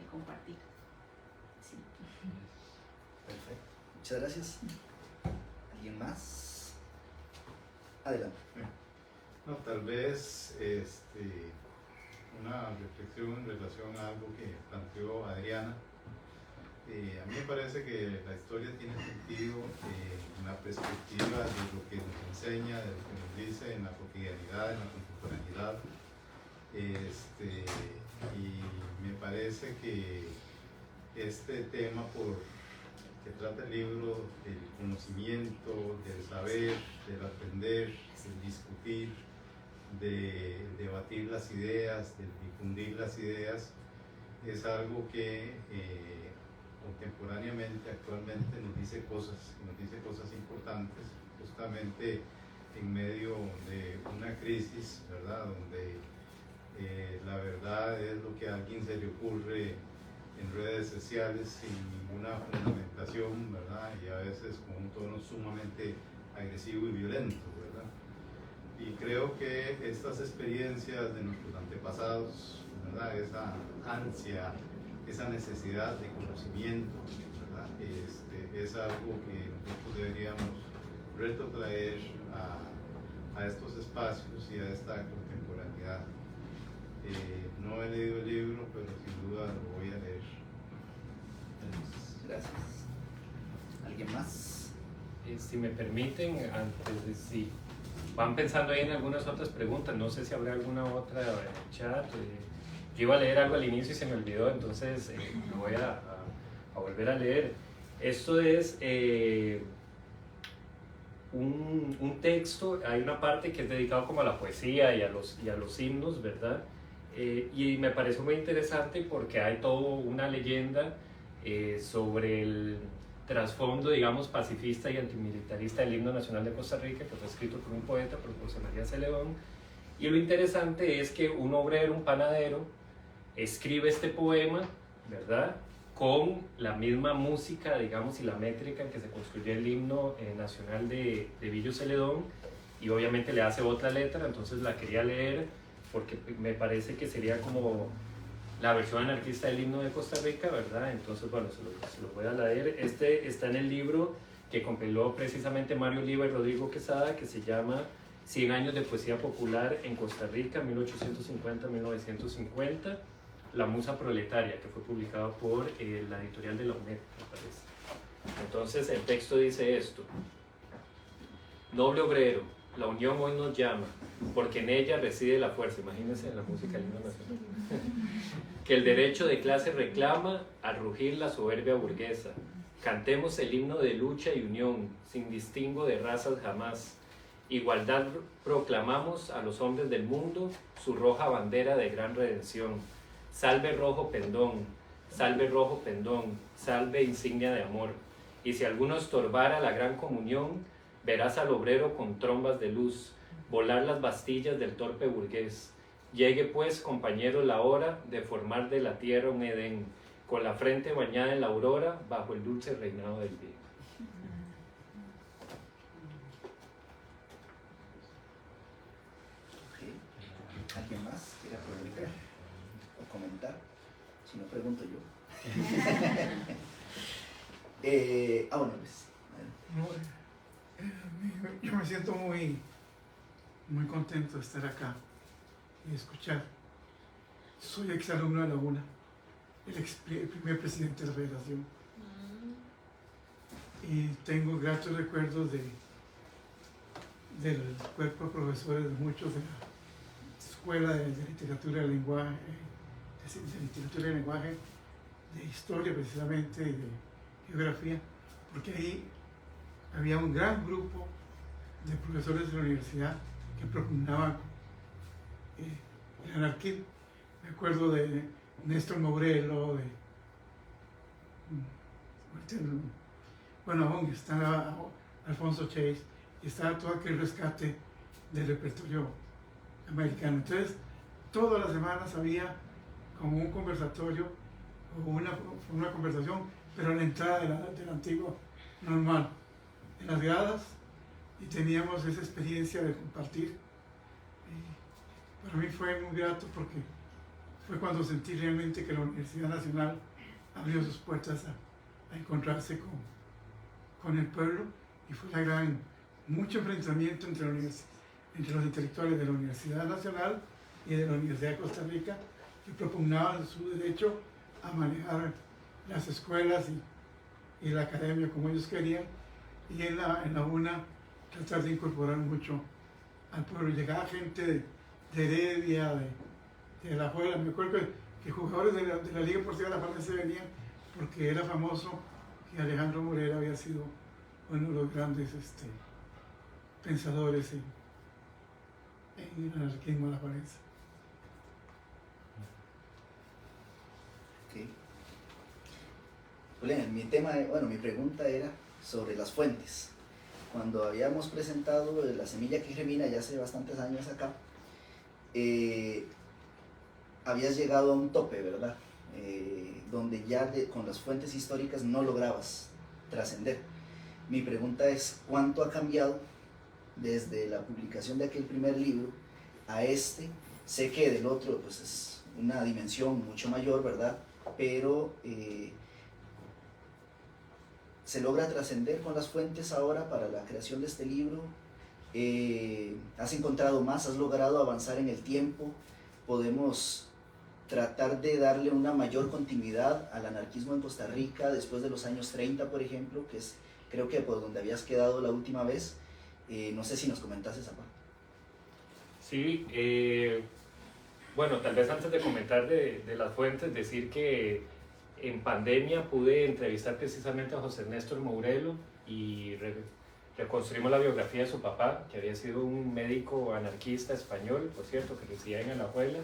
compartir. Sí. Perfecto, muchas gracias. ¿Alguien más? Adelante. No, tal vez una reflexión en relación a algo que planteó Adriana. A mí me parece que la historia tiene sentido en la perspectiva de lo que nos enseña, de lo que nos dice en la cotidianidad, en la contemporaneidad. Y me parece que este tema que trata el libro del conocimiento, del saber, del aprender, del discutir, de debatir las ideas, de difundir las ideas, es algo que contemporáneamente, actualmente nos dice cosas importantes, justamente en medio de una crisis, ¿verdad? Donde la verdad es lo que a alguien se le ocurre en redes sociales sin ninguna fundamentación, ¿verdad? Y a veces con un tono sumamente agresivo y violento, ¿verdad? Y creo que estas experiencias de nuestros antepasados, ¿verdad? Esa ansia, esa necesidad de conocimiento, ¿verdad? Es algo que nosotros deberíamos retrotraer a estos espacios y a esta contemporaneidad. No he leído el libro, pero sin duda lo voy a leer. Gracias. ¿Alguien más? Si me permiten, antes de si van pensando ahí en algunas otras preguntas, no sé si habrá alguna otra en el chat. Yo iba a leer algo al inicio y se me olvidó, entonces lo voy a volver a leer. Esto es un texto, hay una parte que es dedicado como a la poesía y a los himnos, ¿verdad? Y me pareció muy interesante porque hay toda una leyenda sobre el trasfondo, digamos, pacifista y antimilitarista del himno nacional de Costa Rica, que fue escrito por un poeta, por José María Celedón. Y lo interesante es que un obrero, un panadero, escribe este poema, ¿verdad?, con la misma música, digamos, y la métrica en que se construyó el himno nacional de Villo Celedón, y obviamente le hace otra letra. Entonces la quería leer porque me parece que sería como la versión anarquista del himno de Costa Rica, ¿verdad? Entonces, bueno, se lo voy a leer. Este está en el libro que compiló precisamente Mario Oliva y Rodrigo Quesada, que se llama 100 años de poesía popular en Costa Rica, 1850-1950, La Musa Proletaria, que fue publicado por la editorial de la UNED, me parece. Entonces el texto dice esto: noble obrero, la unión hoy nos llama, porque en ella reside la fuerza. Imagínense en la música del himno nacional. Que el derecho de clase reclama al rugir la soberbia burguesa. Cantemos el himno de lucha y unión, sin distingo de razas jamás. Igualdad proclamamos a los hombres del mundo, su roja bandera de gran redención. Salve rojo pendón, salve rojo pendón, salve insignia de amor. Y si alguno estorbara la gran comunión, verás al obrero con trombas de luz, volar las bastillas del torpe burgués. Llegue pues, compañeros, la hora de formar de la tierra un Edén, con la frente bañada en la aurora, bajo el dulce reinado del bien. Okay. ¿Alguien más quiere preguntar o comentar? Si no, pregunto yo. Bueno, pues. Yo me siento muy contento de estar acá y escuchar. Soy exalumno de la UNA, el primer presidente de la federación. Y tengo gratos recuerdos del cuerpo de profesores de muchos de la escuela de literatura y lenguaje, de historia precisamente, y de geografía, porque ahí había un gran grupo de profesores de la universidad que propugnaban el anarquismo. Me acuerdo de Néstor Mourelo, aún estaba Alfonso Chase, y estaba todo aquel rescate del repertorio americano. Entonces, todas las semanas había como un conversatorio o una conversación, pero a la entrada de la antigua normal, en las gradas, y teníamos esa experiencia de compartir. Y para mí fue muy grato porque fue cuando sentí realmente que la Universidad Nacional abrió sus puertas a encontrarse con el pueblo, y fue mucho enfrentamiento entre los intelectuales de la Universidad Nacional y de la Universidad de Costa Rica, que propugnaban su derecho a manejar las escuelas y la academia como ellos querían, y en la UNA tratar de incorporar mucho al pueblo. Llegaba gente de Heredia, de La Juela. Me acuerdo que jugadores de la Liga Deportiva de La Juela venían porque era famoso que Alejandro Morera había sido uno de los grandes pensadores en el anarquismo alajuelense. Okay. Julián, mi pregunta era sobre las fuentes. Cuando habíamos presentado La Semilla que Germina ya hace bastantes años acá, habías llegado a un tope, ¿verdad? Donde ya con las fuentes históricas no lograbas trascender. Mi pregunta es, ¿cuánto ha cambiado desde la publicación de aquel primer libro a este? Sé que del otro pues es una dimensión mucho mayor, ¿verdad? Pero ¿se logra trascender con las fuentes ahora para la creación de este libro? ¿Has encontrado más? ¿Has logrado avanzar en el tiempo? ¿Podemos tratar de darle una mayor continuidad al anarquismo en Costa Rica después de los años 30, por ejemplo, que es creo que por donde habías quedado la última vez? No sé si nos comentaste esa parte. Sí, bueno, tal vez antes de comentar de las fuentes, decir que en pandemia pude entrevistar precisamente a José Néstor Mourelo y reconstruimos la biografía de su papá, que había sido un médico anarquista español, por cierto, que residía en Alajuela.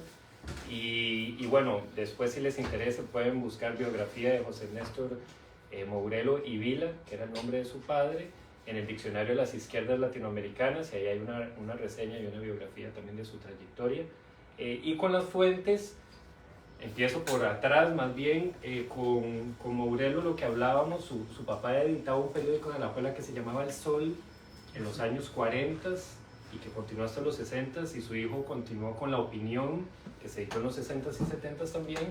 Y bueno, después si les interesa pueden buscar biografía de José Néstor Mourelo y Vila, que era el nombre de su padre, en el Diccionario de las Izquierdas Latinoamericanas, y ahí hay una reseña y una biografía también de su trayectoria. Y con las fuentes, empiezo por atrás más bien, con Mourelo lo que hablábamos, su papá editaba un periódico de la Alajuela que se llamaba El Sol en los años 40 y que continuó hasta los 60, y su hijo continuó con La Opinión, que se editó en los 60 y 70 también,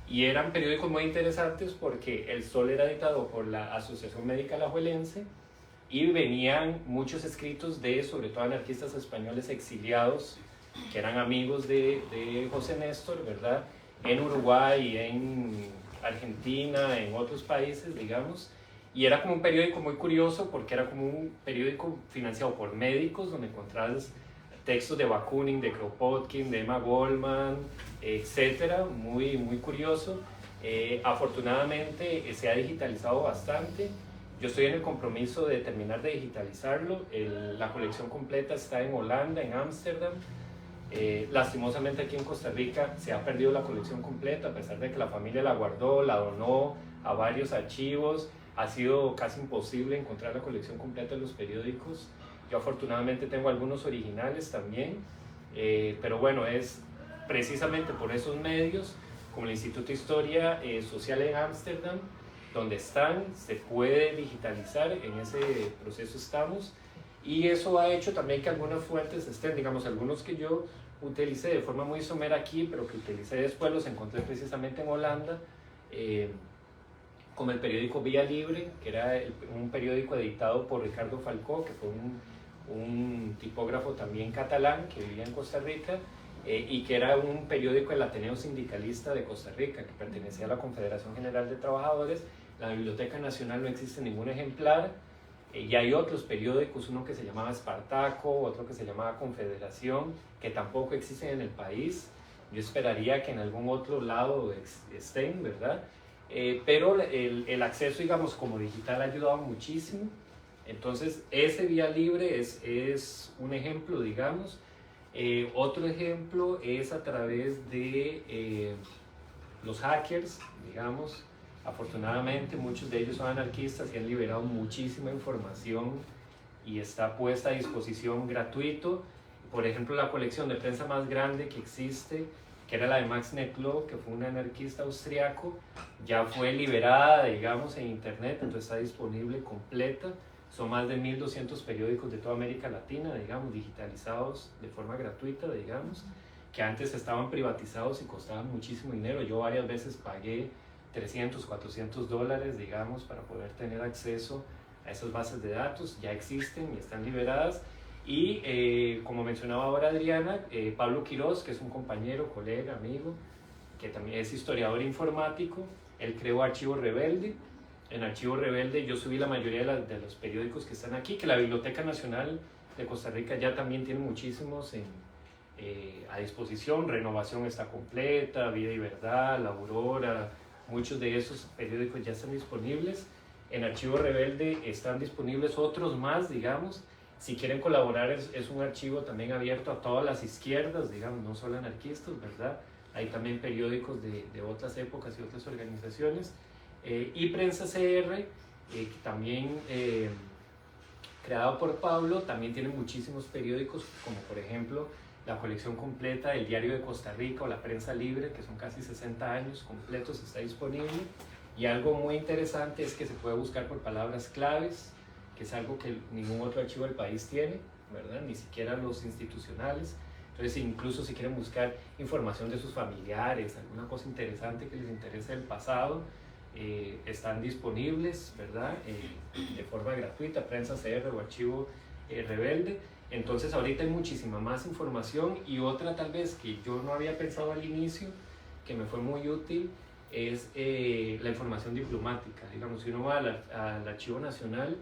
y eran periódicos muy interesantes porque El Sol era editado por la Asociación Médica Alajuelense y venían muchos escritos de, sobre todo, anarquistas españoles exiliados, que eran amigos de José Néstor, ¿verdad? En Uruguay, en Argentina, en otros países, digamos. Y era como un periódico muy curioso porque era como un periódico financiado por médicos, donde encontrabas textos de Bakunin, de Kropotkin, de Emma Goldman, etcétera, muy, muy curioso. Afortunadamente se ha digitalizado bastante. Yo estoy en el compromiso de terminar de digitalizarlo. La colección completa está en Holanda, en Ámsterdam. Lastimosamente aquí en Costa Rica se ha perdido la colección completa, a pesar de que la familia la guardó, la donó a varios archivos. Ha sido casi imposible encontrar la colección completa de los periódicos. Yo afortunadamente tengo algunos originales también, pero bueno, es precisamente por esos medios, como el Instituto de Historia Social en Ámsterdam, donde están, se puede digitalizar, en ese proceso estamos, y eso ha hecho también que algunas fuentes estén, digamos, algunos que yo utilicé de forma muy somera aquí, pero que utilicé después, los encontré precisamente en Holanda, como el periódico Vía Libre, que era un periódico editado por Ricardo Falcó, que fue un tipógrafo también catalán que vivía en Costa Rica, y que era un periódico del Ateneo Sindicalista de Costa Rica, que pertenecía a la Confederación General de Trabajadores. La Biblioteca Nacional no existe ningún ejemplar, y hay otros periódicos, uno que se llamaba Espartaco, otro que se llamaba Confederación, que tampoco existen en el país. Yo esperaría que en algún otro lado estén, ¿verdad? Pero el acceso, digamos, como digital ha ayudado muchísimo. Entonces, ese Vía Libre es un ejemplo, digamos. Otro ejemplo es a través de los hackers, digamos. Afortunadamente, muchos de ellos son anarquistas y han liberado muchísima información y está puesta a disposición gratuito. Por ejemplo, la colección de prensa más grande que existe, que era la de Max Necklo, que fue un anarquista austriaco, ya fue liberada, digamos, en internet, entonces está disponible completa. Son más de 1.200 periódicos de toda América Latina, digamos, digitalizados de forma gratuita, digamos, que antes estaban privatizados y costaban muchísimo dinero. Yo varias veces pagué $300, $400, digamos, para poder tener acceso a esas bases de datos. Ya existen y están liberadas. Y como mencionaba ahora Adriana, Pablo Quiroz, que es un compañero, colega, amigo, que también es historiador informático, él creó Archivo Rebelde. En Archivo Rebelde yo subí la mayoría de los periódicos que están aquí, que la Biblioteca Nacional de Costa Rica ya también tiene muchísimos a disposición. Renovación está completa, Vida y Verdad, La Aurora, muchos de esos periódicos ya están disponibles. En Archivo Rebelde están disponibles otros más, digamos. Si quieren colaborar, es un archivo también abierto a todas las izquierdas, digamos, no solo anarquistas, ¿verdad? Hay también periódicos de otras épocas y otras organizaciones. Y Prensa CR, también creado por Pablo, también tiene muchísimos periódicos, como por ejemplo la colección completa del Diario de Costa Rica o la Prensa Libre, que son casi 60 años completos, está disponible. Y algo muy interesante es que se puede buscar por palabras claves, que es algo que ningún otro archivo del país tiene, ¿verdad? Ni siquiera los institucionales. Entonces, incluso si quieren buscar información de sus familiares, alguna cosa interesante que les interese del pasado, están disponibles, ¿verdad? De forma gratuita, Prensa CR o Archivo Rebelde. Entonces, ahorita hay muchísima más información, y otra tal vez que yo no había pensado al inicio, que me fue muy útil, es la información diplomática. Digamos, si uno va al Archivo Nacional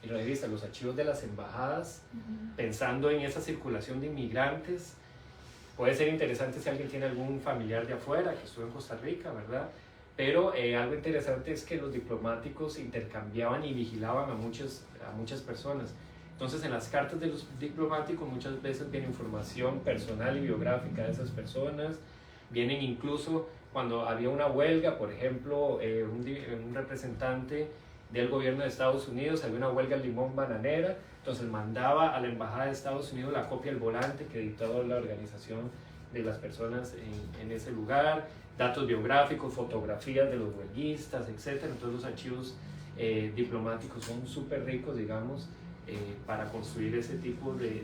y revisa los archivos de las embajadas, pensando en esa circulación de inmigrantes, puede ser interesante si alguien tiene algún familiar de afuera que estuvo en Costa Rica, ¿verdad? Pero algo interesante es que los diplomáticos intercambiaban y vigilaban a muchas personas. Entonces, en las cartas de los diplomáticos muchas veces viene información personal y biográfica de esas personas. Vienen incluso cuando había una huelga, por ejemplo, un representante del gobierno de Estados Unidos, había una huelga en Limón Bananera, entonces mandaba a la embajada de Estados Unidos la copia del volante que dictó la organización de las personas en ese lugar, datos biográficos, fotografías de los huelguistas, etc. Entonces los archivos diplomáticos son súper ricos, digamos, para construir ese tipo de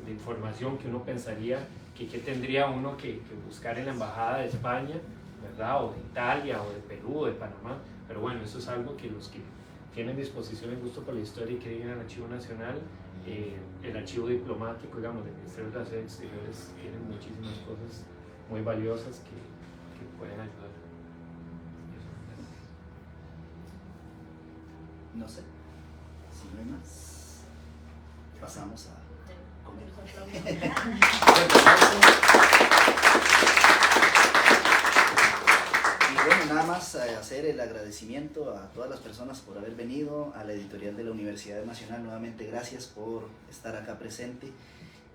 información que uno pensaría que tendría uno que buscar en la embajada de España, ¿verdad? O de Italia, o de Perú, o de Panamá. Pero bueno, eso es algo que los que tienen disposición y gusto por la historia y quieren ir al Archivo Nacional, el archivo diplomático, digamos, del Ministerio de Relaciones Exteriores, tienen muchísimas cosas muy valiosas que pueden ayudar. No sé, si no hay más, pasamos a comer. Y bueno, nada más hacer el agradecimiento a todas las personas por haber venido, a la editorial de la Universidad Nacional, nuevamente gracias por estar acá presente,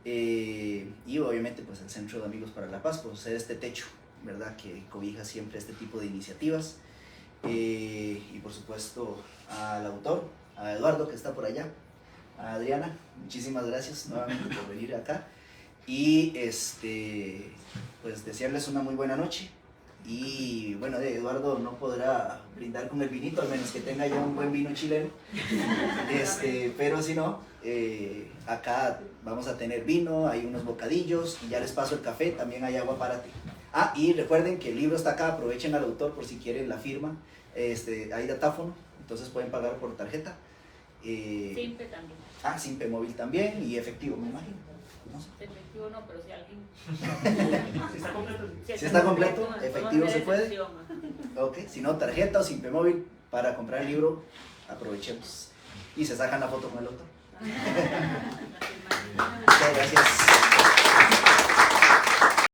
y obviamente pues al Centro de Amigos para la Paz por ser este techo, ¿verdad?, que cobija siempre este tipo de iniciativas, y por supuesto al autor, a Eduardo que está por allá, a Adriana, muchísimas gracias nuevamente por venir acá, y pues desearles una muy buena noche. Y bueno, Eduardo no podrá brindar con el vinito, al menos que tenga ya un buen vino chileno, pero si no, acá vamos a tener vino, hay unos bocadillos y ya les paso el café, también hay agua para ti. Ah, y recuerden que el libro está acá, aprovechen al autor por si quieren la firma, hay datáfono, entonces pueden pagar por tarjeta. Simpe también. Ah, Simpe móvil también y efectivo, me imagino. No sé. Efectivo no, pero si alguien... Si está completo. Si está completo, efectivo se puede. Ok, si no, tarjeta o Simpe móvil para comprar el libro, aprovechemos. Y se sacan la foto con el autor. Muchas gracias.